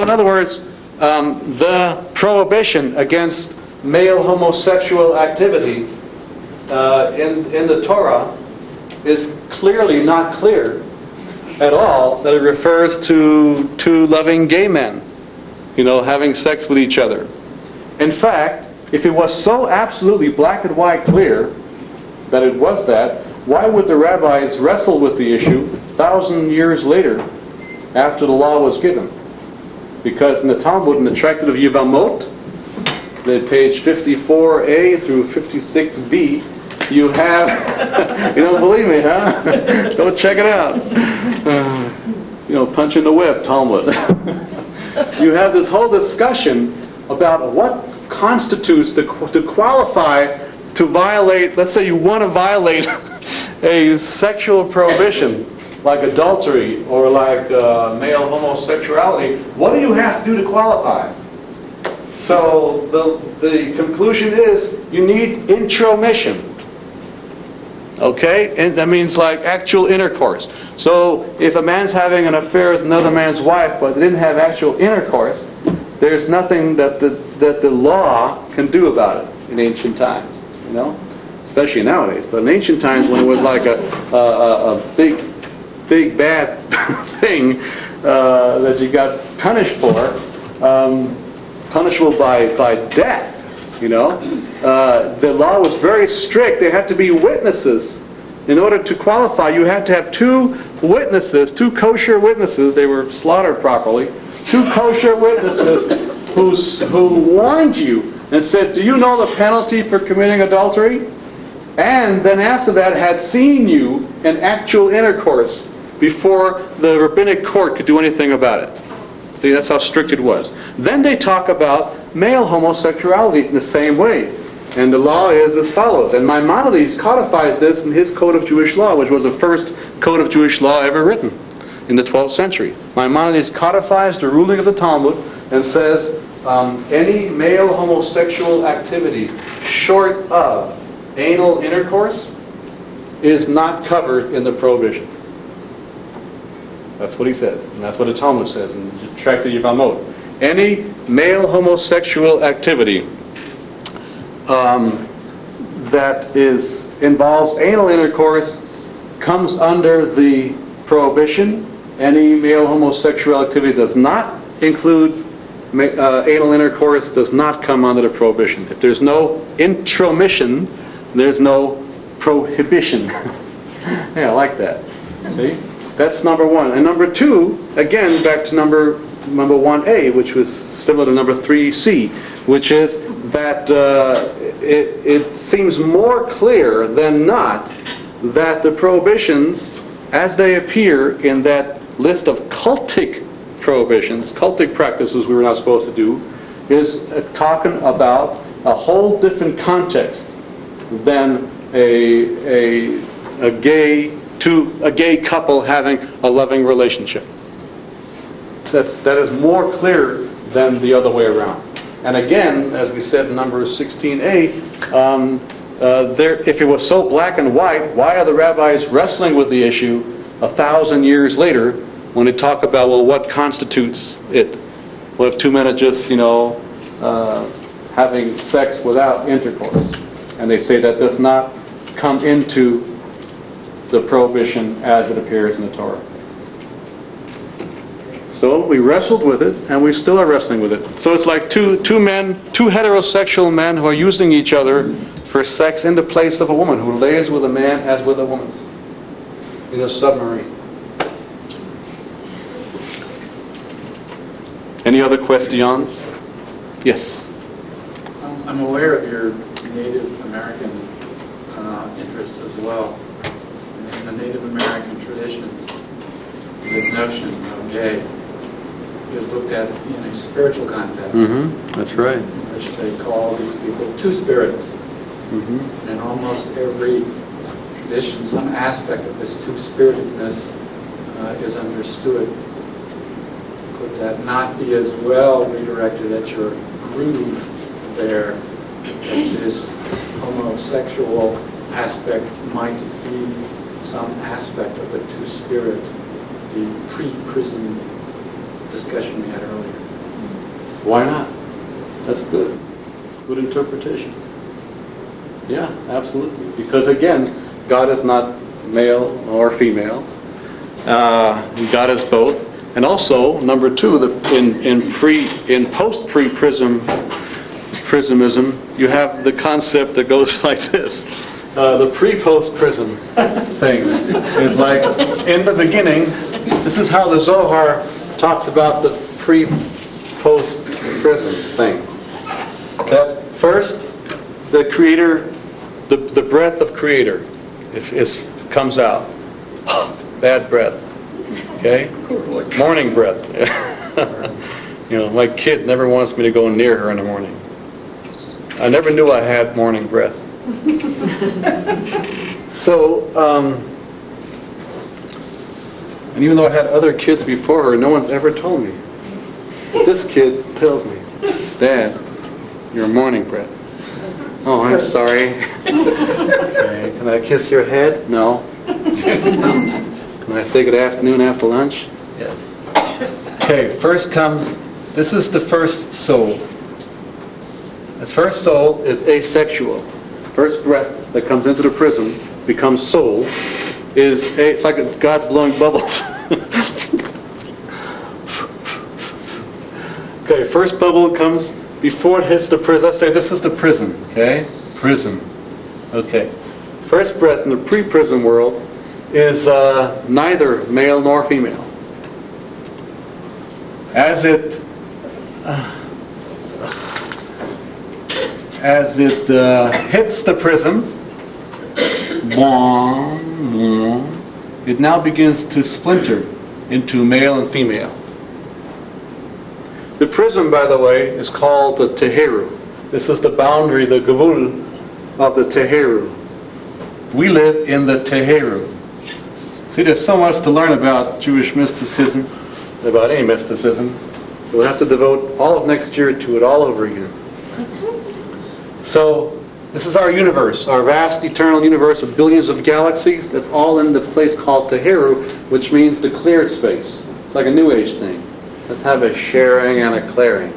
other words, the prohibition against male homosexual activity in the Torah is clearly not clear at all that it refers to loving gay men, having sex with each other. In fact, if it was so absolutely black and white clear that it was that, why would the rabbis wrestle with the issue 1,000 years later after the law was given? Because in the Talmud, in the Tractate of Yevamot, Then page 54A through 56B, you have, you don't believe me, huh? Go check it out. Punch in the web, Talmud. You have this whole discussion about what constitutes to qualify to violate, let's say you want to violate a sexual prohibition, like adultery or like male homosexuality. What do you have to do to qualify? So the conclusion is you need intromission. Okay? And that means like actual intercourse. So if a man's having an affair with another man's wife, but they didn't have actual intercourse, there's nothing that the law can do about it in ancient times, especially nowadays. But in ancient times, when it was like a big bad thing that you got punished for, punishable by death. The law was very strict. There had to be witnesses. In order to qualify, you had to have two witnesses, two kosher witnesses. They were slaughtered properly. Two kosher witnesses who warned you and said, do you know the penalty for committing adultery? And then after that had seen you in actual intercourse before the rabbinic court could do anything about it. See, that's how strict it was. Then they talk about male homosexuality in the same way. And the law is as follows. And Maimonides codifies this in his Code of Jewish Law, which was the first Code of Jewish Law ever written in the 12th century. Maimonides codifies the ruling of the Talmud and says any male homosexual activity short of anal intercourse is not covered in the prohibition. That's what he says, and that's what the Talmud says in the Tractate Yevamot. Any male homosexual activity that involves anal intercourse comes under the prohibition. Any male homosexual activity does not include anal intercourse, does not come under the prohibition. If there's no intromission, there's no prohibition. Yeah, I like that. See? That's number one. And number two, again, back to number 1A, which was similar to number 3C, which is that it seems more clear than not that the prohibitions, as they appear in that list of cultic prohibitions, cultic practices we were not supposed to do, is talking about a whole different context than a gay couple having a loving relationship. That is more clear than the other way around. And again, as we said in number 16a, if it was so black and white, why are the rabbis wrestling with the issue 1,000 years later when they talk about, well, what constitutes it? Well, if two men are just, having sex without intercourse, and they say that does not come into the prohibition as it appears in the Torah. So we wrestled with it, and we still are wrestling with it. So it's like two heterosexual men who are using each other for sex in the place of a woman who lays with a man as with a woman in a submarine. Any other questions? Yes. I'm aware of your Native American interests as well. In the Native American traditions, this notion of gay is looked at in a spiritual context. Mm-hmm. That's right. In which they call these people two spirits. Mm-hmm. And in almost every tradition, some aspect of this two-spiritedness is understood. Could that not be as well redirected at your groove there, that this homosexual aspect might be some aspect of the two-spirit, the pre-prism discussion we had earlier? Why not? That's good. Good interpretation. Yeah, absolutely. Because again, God is not male or female. God is both. And also, number two, in post-pre-prismism, you have the concept that goes like this. The pre-post-prism thing is like, in the beginning, this is how the Zohar talks about the pre-post-prism thing. that first, the Creator, the breath of Creator comes out. Bad breath. Okay? Morning breath. My kid never wants me to go near her in the morning. I never knew I had morning breath. So, and even though I had other kids before her, no one's ever told me. But this kid tells me, Dad, your morning breath. Oh, I'm sorry. Okay, can I kiss your head? No. Can I say good afternoon after lunch? Yes. Okay, first comes, this is the first soul. This first soul is asexual. First breath that comes into the prism becomes soul. It's like God's blowing bubbles. Okay, first bubble comes before it hits the prism. Let's say this is the prism, okay? Prism. Okay. First breath in the pre-prism world is neither male nor female. As it hits the prism, it now begins to splinter into male and female. The prism, by the way, is called the Teheru. This is the boundary, the Gavul of the Teheru. We live in the Teheru. See, there's so much to learn about Jewish mysticism, about any mysticism. We'll have to devote all of next year to it all over again. So, this is our universe, our vast eternal universe of billions of galaxies. That's all in the place called Teheru, which means the cleared space. It's like a New Age thing. Let's have a sharing and a clearing.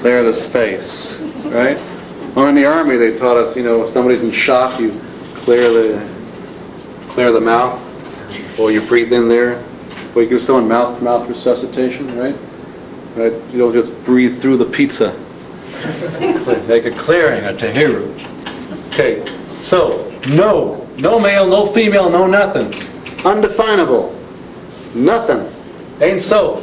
Clear the space, right? Or in the army, they taught us, if somebody's in shock, you clear the mouth, or you breathe in there, or you give someone mouth-to-mouth resuscitation, right? Right? You don't just breathe through the pizza. Make a clearing, a teheru. Okay, so no male, no female, no nothing. Undefinable. Nothing. Ain't so.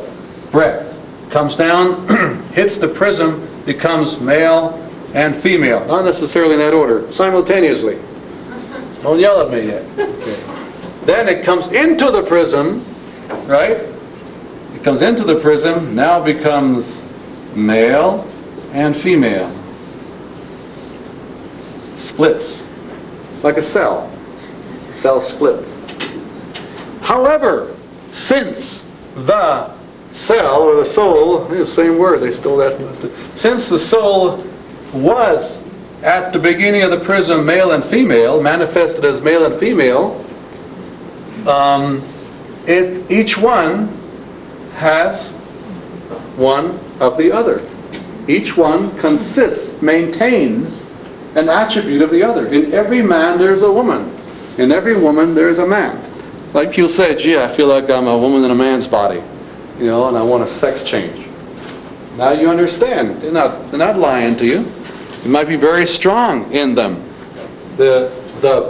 Breath comes down, hits the prism, becomes male and female. Not necessarily in that order. Simultaneously. Don't yell at me yet. Okay. Then it comes into the prism, right? It comes into the prism, now becomes male and female. Splits. Like a cell. Cell splits. However, since the cell, or the soul, the same word, they stole that from us. Since the soul was, at the beginning of the prism, male and female, manifested as male and female, each one has one of the other. Each one consists, maintains an attribute of the other. In every man there's a woman. In every woman there's a man. It's like people say, gee, I feel like I'm a woman in a man's body, and I want a sex change. Now you understand. They're not lying to you. It might be very strong in them. The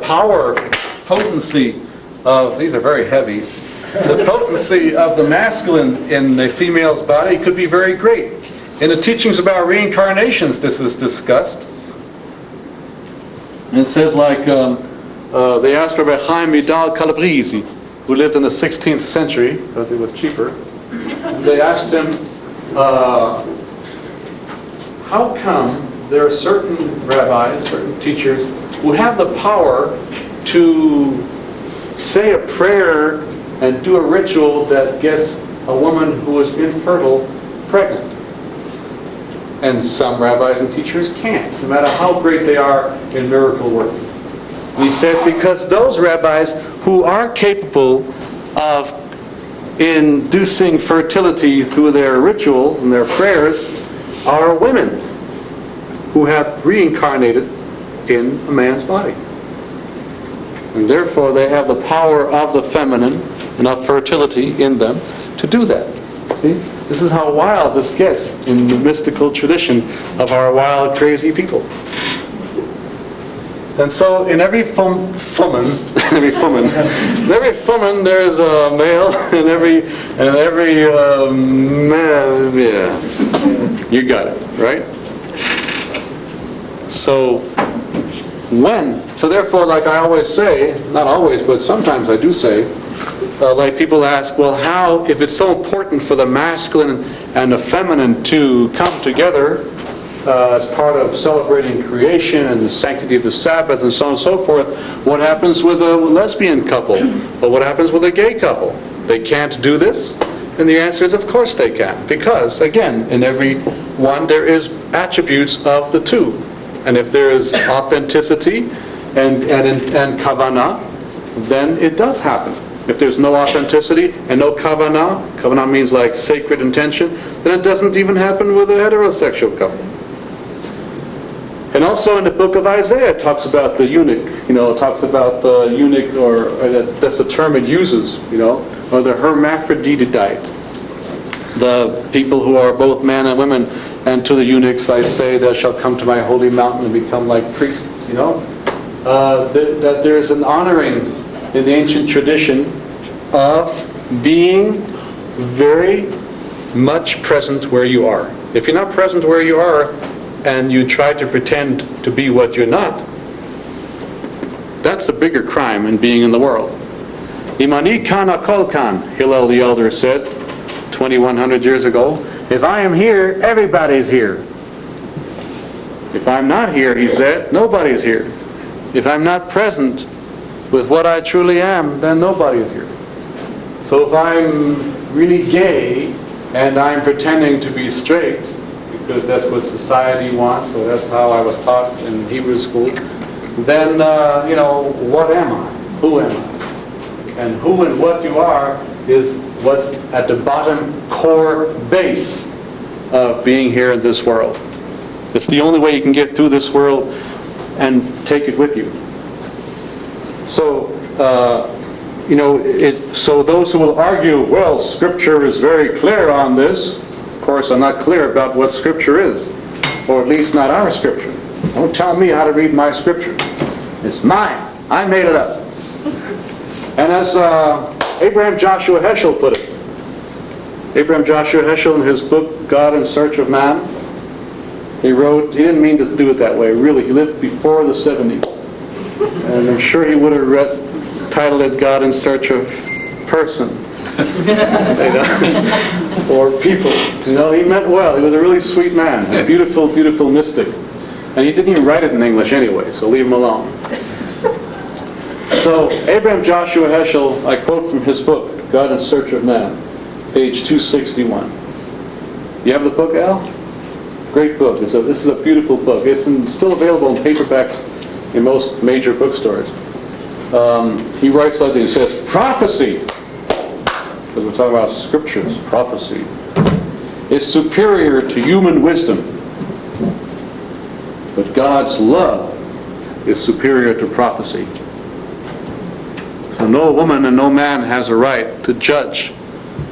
power, potency of, these are very heavy, the potency of the masculine in the female's body could be very great. In the teachings about reincarnations, this is discussed. It says like, they asked Rabbi Chaim Vidal Calabrese, who lived in the 16th century, because it was cheaper. They asked him, how come there are certain rabbis, certain teachers, who have the power to say a prayer and do a ritual that gets a woman who is infertile pregnant? And some rabbis and teachers can't, no matter how great they are in miracle working. He said, because those rabbis who are capable of inducing fertility through their rituals and their prayers are women who have reincarnated in a man's body. And therefore they have the power of the feminine and of fertility in them to do that. See? This is how wild this gets in the mystical tradition of our wild, crazy people. And so in every fumen, there's a male, and every man, yeah. You got it, right? So therefore, like I always say, not always, but sometimes I do say, like people ask, well, how, if it's so important for the masculine and the feminine to come together as part of celebrating creation and the sanctity of the Sabbath and so on and so forth, what happens with a lesbian couple? Well, what happens with a gay couple? They can't do this? And the answer is, of course they can. Because, again, in every one there is attributes of the two. And if there is authenticity and kavanah, then it does happen. If there's no authenticity and no kavanah means like sacred intention, then it doesn't even happen with a heterosexual couple. And also in the book of Isaiah it talks about the eunuch, it talks about the eunuch, or that's the term it uses, or the hermaphrodite. The people who are both men and women, and to the eunuchs I say, thou shalt come to my holy mountain and become like priests, that there's an honoring in the ancient tradition of being very much present where you are. If you're not present where you are, and you try to pretend to be what you're not, that's a bigger crime in being in the world. Imani kan akol kan, Hillel the Elder said 2,100 years ago. If I am here, everybody's here. If I'm not here, he said, nobody's here. If I'm not present with what I truly am, then nobody is here. So if I'm really gay and I'm pretending to be straight, because that's what society wants, so that's how I was taught in Hebrew school, then, what am I? Who am I? And who and what you are is what's at the bottom core base of being here in this world. It's the only way you can get through this world and take it with you. So, so those who will argue, well, Scripture is very clear on this. Of course, I'm not clear about what Scripture is, or at least not our Scripture. Don't tell me how to read my Scripture. It's mine. I made it up. And as Abraham Joshua Heschel put it, Abraham Joshua Heschel in his book, God in Search of Man, he wrote, he didn't mean to do it that way, really. He lived before the 70s. And I'm sure he would have titled it God in Search of Person. Or people. He meant well. He was a really sweet man, a beautiful, beautiful mystic. And he didn't even write it in English anyway, so leave him alone. So, Abraham Joshua Heschel, I quote from his book, God in Search of Man, page 261. You have the book, Al? Great book. This is a beautiful book. It's still available in paperbacks in most major bookstores. He writes like this. He says, prophecy, because we're talking about scriptures, prophecy, is superior to human wisdom. But God's love is superior to prophecy. So no woman and no man has a right to judge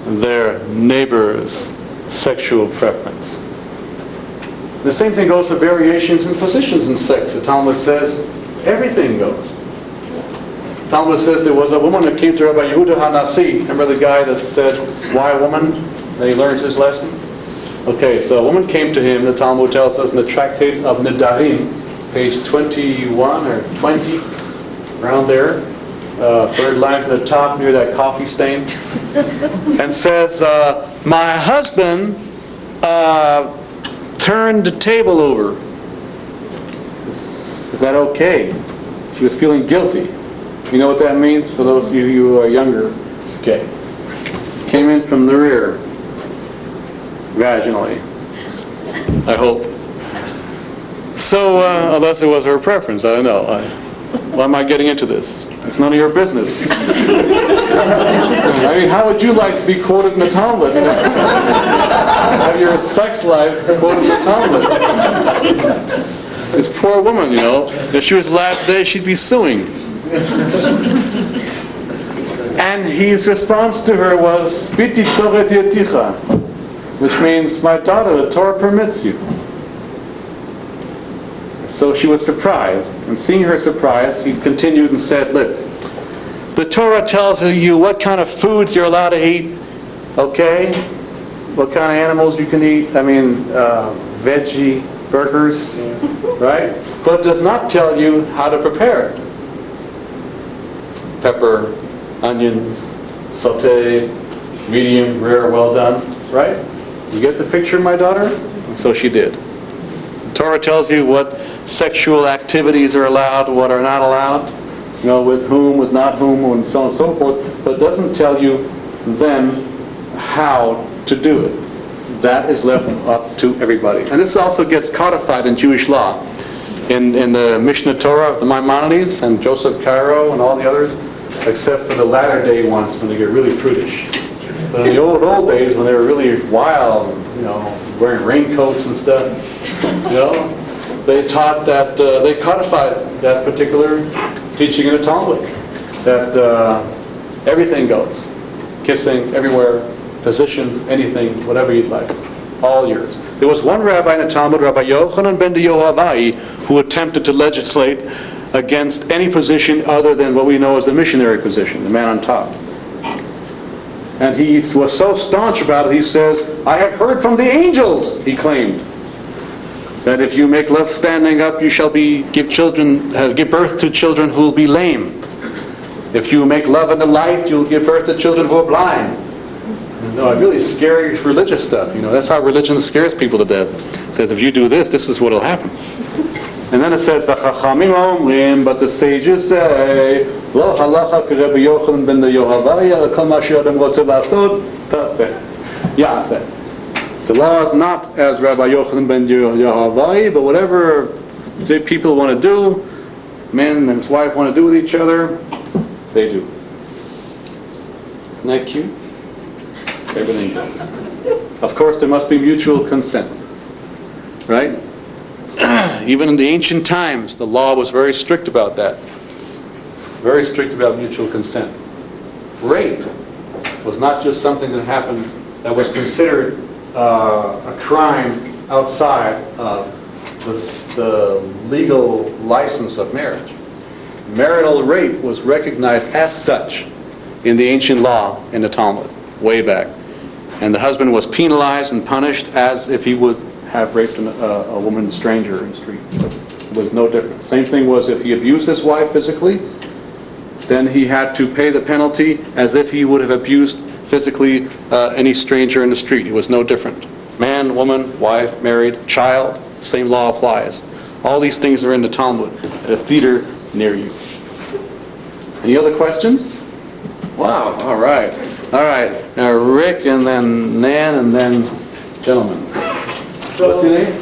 their neighbor's sexual preference. The same thing goes for variations in positions in sex. The Talmud says everything goes. The Talmud says there was a woman that came to Rabbi Yehuda HaNasi. Remember the guy that said, why woman? And he learns his lesson. Okay, so a woman came to him, the Talmud tells us in the Tractate of Nedarim, page 21 or 20, around there, third line from the top near that coffee stain, and says, my husband turned the table over. Is that okay? She was feeling guilty. You know what that means for those of you who are younger? Okay. Came in from the rear, vaginally, I hope. So, unless it was her preference, I don't know. Why am I getting into this? It's none of your business. I mean, how would you like to be quoted in the Talmud? Have your sex life quoted in the Talmud? This poor woman, if she was alive today, she'd be suing. And his response to her was, Biti Toret Yeticha, which means, my daughter, the Torah permits you. So she was surprised. And seeing her surprised, he continued and said, look, the Torah tells you what kind of foods you're allowed to eat, okay? What kind of animals you can eat. I mean, veggie, burgers, right? But does not tell you how to prepare it. Pepper, onions, saute, medium, rare, well done, right? You get the picture, my daughter? And so she did. The Torah tells you what sexual activities are allowed, what are not allowed, with whom, with not whom, and so on and so forth, but doesn't tell you then how to do it. That is left up to everybody. And this also gets codified in Jewish law. In the Mishnah Torah of the Maimonides and Joseph Cairo and all the others, except for the latter day ones when they get really prudish. But in the old days when they were really wild, wearing raincoats and stuff, they taught that, they codified that particular teaching in the Talmud, that everything goes. Kissing, everywhere, positions, anything, whatever you'd like. All yours. There was one rabbi in the Talmud, Rabbi Yochanan ben Yehohavai, who attempted to legislate against any position other than what we know as the missionary position, the man on top. And he was so staunch about it, he says, I have heard from the angels, he claimed, that if you make love standing up, you shall give birth to children who will be lame. If you make love in the light, you'll give birth to children who are blind. Really scary religious stuff. That's how religion scares people to death. It says, if you do this, this is what will happen. And then it says, "V'chachamim omrim," but the sages say, "Lo halacha k'Rebbi Yochanan ben Yehohavai, kol ma she'adam rotze la'asod, taseh, ya'aseh." The law is not as Rabbi Yochanan ben Yehohavai, but whatever the people want to do, man and his wife want to do with each other, they do. Isn't that cute? Everything goes. Of course, there must be mutual consent, right? Even in the ancient times, the law was very strict about that. Very strict about mutual consent. Rape was not just something that happened that was considered a crime outside of the legal license of marriage. Marital rape was recognized as such in the ancient law in the Talmud, way back. And the husband was penalized and punished as if he would have raped a woman, stranger in the street. It was no different. Same thing was if he abused his wife physically, then he had to pay the penalty as if he would have abused physically any stranger in the street. It was no different. Man, woman, wife, married, child, same law applies. All these things are in the Talmud at a theater near you. Any other questions? Wow, all right. All right, now Rick and then Nan and then gentlemen. So, what's your name?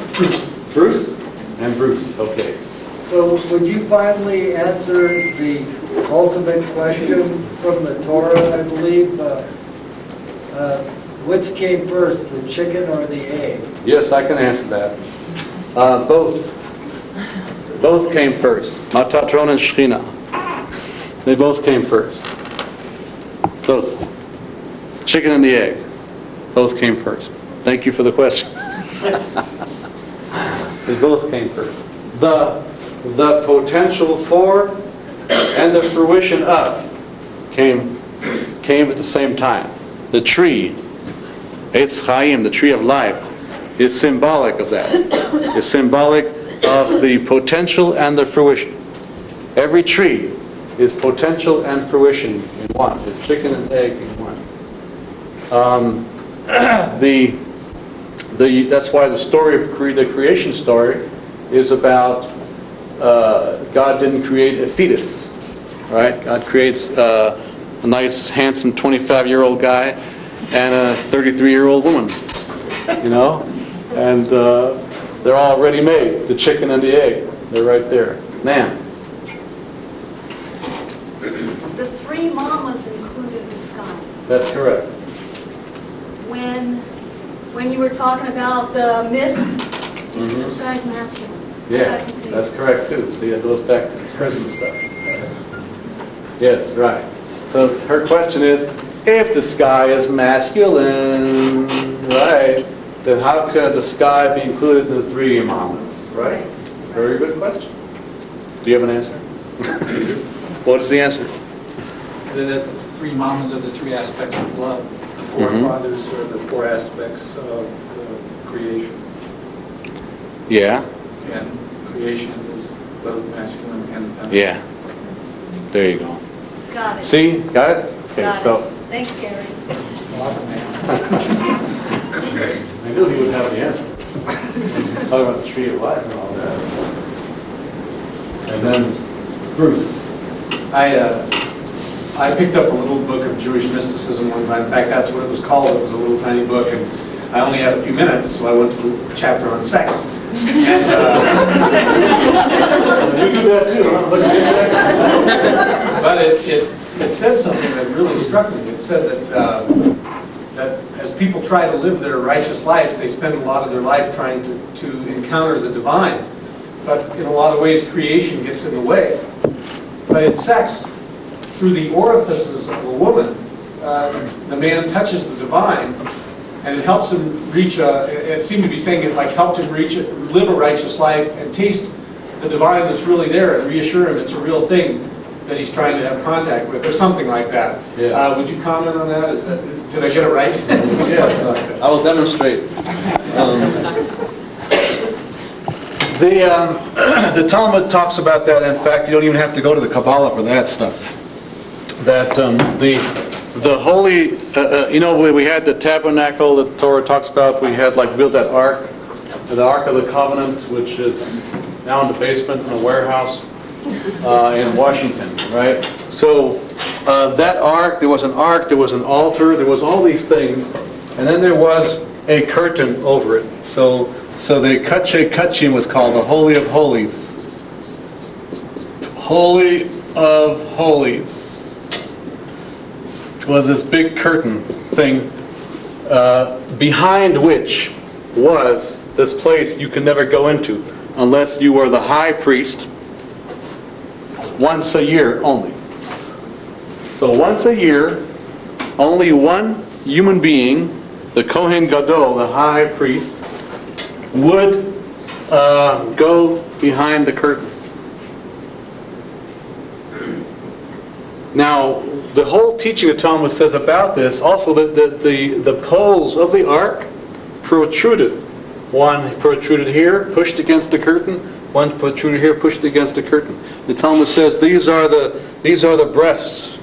Bruce? And Bruce, okay. So would you finally answer the ultimate question from the Torah, I believe? Which came first, the chicken or the egg? Yes, I can answer that. Both came first. Matatron and Shechina. They both came first. Both. Chicken and the egg. Both came first. Thank you for the question. They both came first. The potential for and the fruition of came at the same time. The tree, Eitz Chaim, the tree of life, is symbolic of that. It's symbolic of the potential and the fruition. Every tree is potential and fruition in one. It's chicken and egg in one. That's why the story of the creation story is about God didn't create a fetus, right? God creates a nice, handsome 25-year-old guy and a 33-year-old woman, and they're all ready made. The chicken and the egg, they're right there. Nan. The three mamas included the sky. That's correct. When you were talking about the mist, you said the sky's masculine. Yeah, that's correct too. See, it goes back to the present stuff. Yes, right. So her question is, if the sky is masculine, right, then how could the sky be included in the three mamas, right? Very good question. Do you have an answer? What is the answer? The three mamas are the three aspects of love. The four fathers are the four aspects of creation. Yeah, and creation is both masculine and feminine. yeah. There you go. Got it. See, got it? Okay, Got it. so Thanks, Gary. I knew he would have the answer. Talk about the tree of life and all that. And then Bruce. I picked up a little book of Jewish mysticism one time. In fact, that's what it was called. It was a little tiny book, and I only had a few minutes, so I went to the chapter on sex. And, You do that too, huh? Look at that. but it said something that really struck me. It said that as people try to live their righteous lives, they spend a lot of their life trying to encounter the divine. But in a lot of ways, creation gets in the way. But in sex, through the orifices of a woman, the man touches the divine, and it helps him reach it seemed to be saying it like helped him live a righteous life and taste the divine that's really there and reassure him it's a real thing that he's trying to have contact with, or something like that. Yeah. Would you comment on that? Did I get it right? Something like that. I will demonstrate. The Talmud talks about that. In fact, you don't even have to go to the Kabbalah for that stuff. That the holy, we had the tabernacle that Torah talks about. We had built that ark, the Ark of the Covenant, which is now in the basement in a warehouse in Washington, right? So that ark, there was an altar, there was all these things, and then there was a curtain over it. So the Kache Kachim was called the Holy of Holies. Holy of Holies was this big curtain thing behind which was this place you could never go into unless you were the high priest once a year only. So once a year, only one human being, the Kohen Gadol, the high priest, would go behind the curtain. Now, the whole teaching of Talmud says about this also that the poles of the ark protruded. One protruded here, pushed against the curtain. One protruded here, pushed against the curtain. The Talmud says these are the breasts,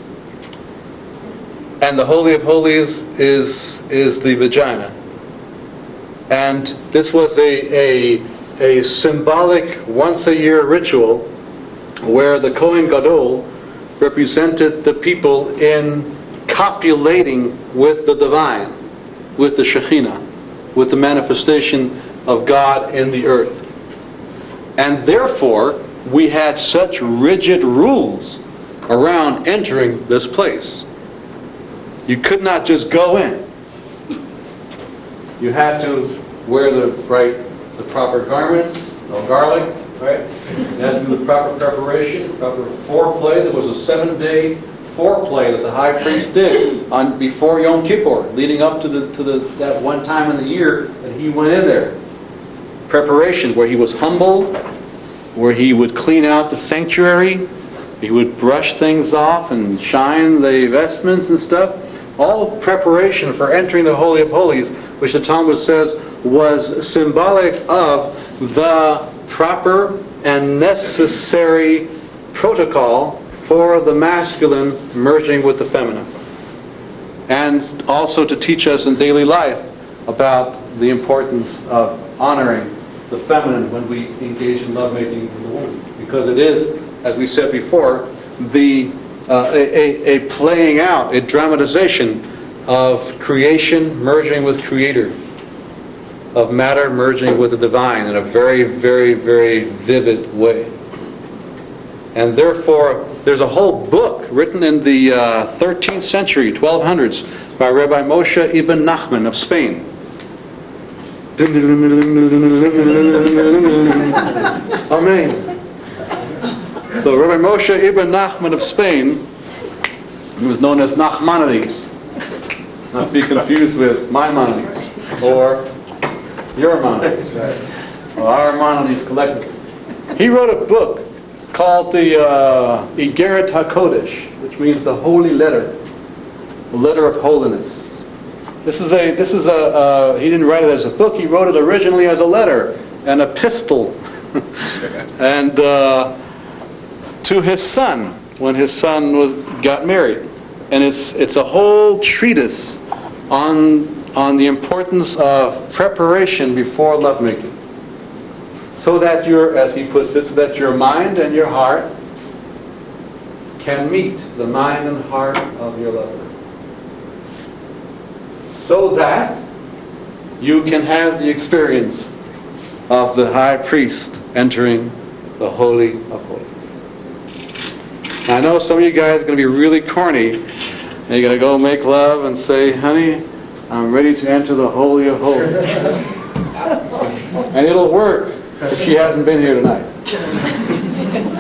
and the Holy of Holies is the vagina. And this was a symbolic once-a-year ritual where the Kohen Gadol represented the people in copulating with the divine, with the Shekhinah, with the manifestation of God in the earth. And therefore, we had such rigid rules around entering this place. You could not just go in. You had to wear the proper garments, no garlic, right? You had to do the proper preparation, proper foreplay. There was a 7-day foreplay that the high priest did before Yom Kippur, leading up to that one time in the year that he went in there. Preparation where he was humbled, where he would clean out the sanctuary, he would brush things off and shine the vestments and stuff. All preparation for entering the Holy of Holies, which the Talmud says was symbolic of the proper and necessary protocol for the masculine merging with the feminine. And also to teach us in daily life about the importance of honoring the feminine when we engage in lovemaking with the woman. Because it is, as we said before, a playing out, a dramatization of creation merging with creator, of matter merging with the divine in a very, very, very vivid way. And therefore, there's a whole book written in the 13th century, 1200s, by Rabbi Moshe ibn Nachman of Spain. Amen. So Rabbi Moshe ibn Nachman of Spain, who was known as Nachmanides, not to be confused with Maimonides or your Maimonides, right? Or our Maimonides collectively. He wrote a book called the Igeret HaKodesh, which means the holy letter, the letter of holiness. He didn't write it as a book, he wrote it originally as a letter. an epistle and to his son when his son got married, and it's a whole treatise on the importance of preparation before lovemaking, so that as he puts it, so that your mind and your heart can meet the mind and heart of your lover, so that you can have the experience of the high priest entering the Holy of Holies. Now, I know some of you guys are going to be really corny, and you're going to go make love and say, honey, I'm ready to enter the Holy of Holies. And it'll work if she hasn't been here tonight.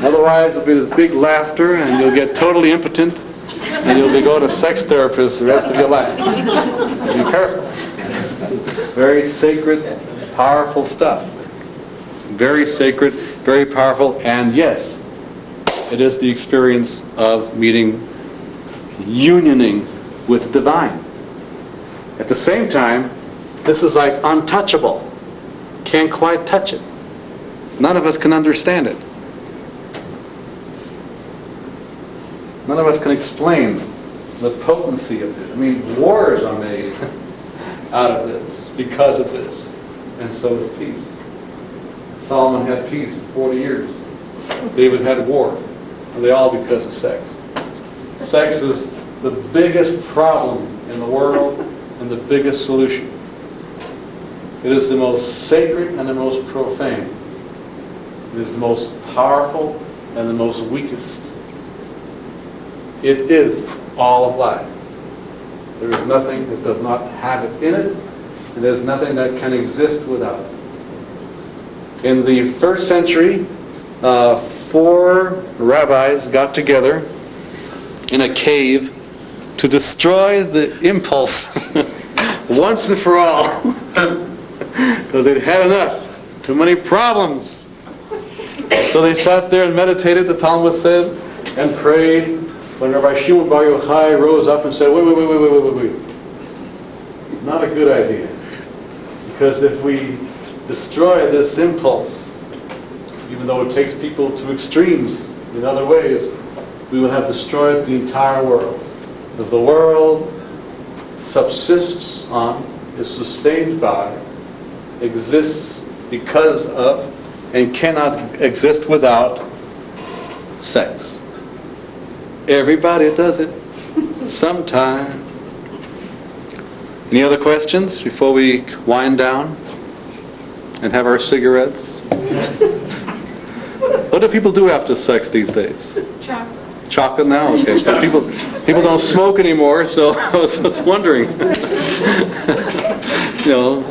Otherwise, it'll be this big laughter, and you'll get totally impotent, and you'll be going to sex therapists the rest of your life. So be careful. It's very sacred, powerful stuff. Very sacred, very powerful, and yes, it is the experience of unioning with the divine. At the same time, this is like untouchable. Can't quite touch it. None of us can understand it. None of us can explain the potency of it. I mean, wars are made out of this, because of this. And so is peace. Solomon had peace for 40 years. David had war. And they all because of sex. Sex is the biggest problem in the world and the biggest solution. It is the most sacred and the most profane. It is the most powerful and the most weakest. It is all of life. There is nothing that does not have it in it, and there's nothing that can exist without it. In the first century, 4 rabbis got together in a cave to destroy the impulse once and for all, because they'd had enough. Too many problems. So they sat there and meditated, the Talmud said, and prayed. When Rabbi Shimon Bar Yochai rose up and said, wait. Not a good idea. Because if we destroy this impulse, even though it takes people to extremes in other ways, we will have destroyed the entire world. If the world subsists on, is sustained by, exists because of, and cannot exist without sex. Everybody does it sometime. Any other questions before we wind down and have our cigarettes? What do people do after sex these days? Chocolate. Chocolate now? Okay. So people don't smoke anymore, so I was just wondering.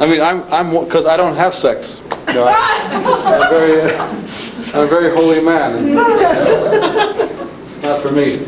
I'm because I don't have sex. I'm a very holy man. It's not for me.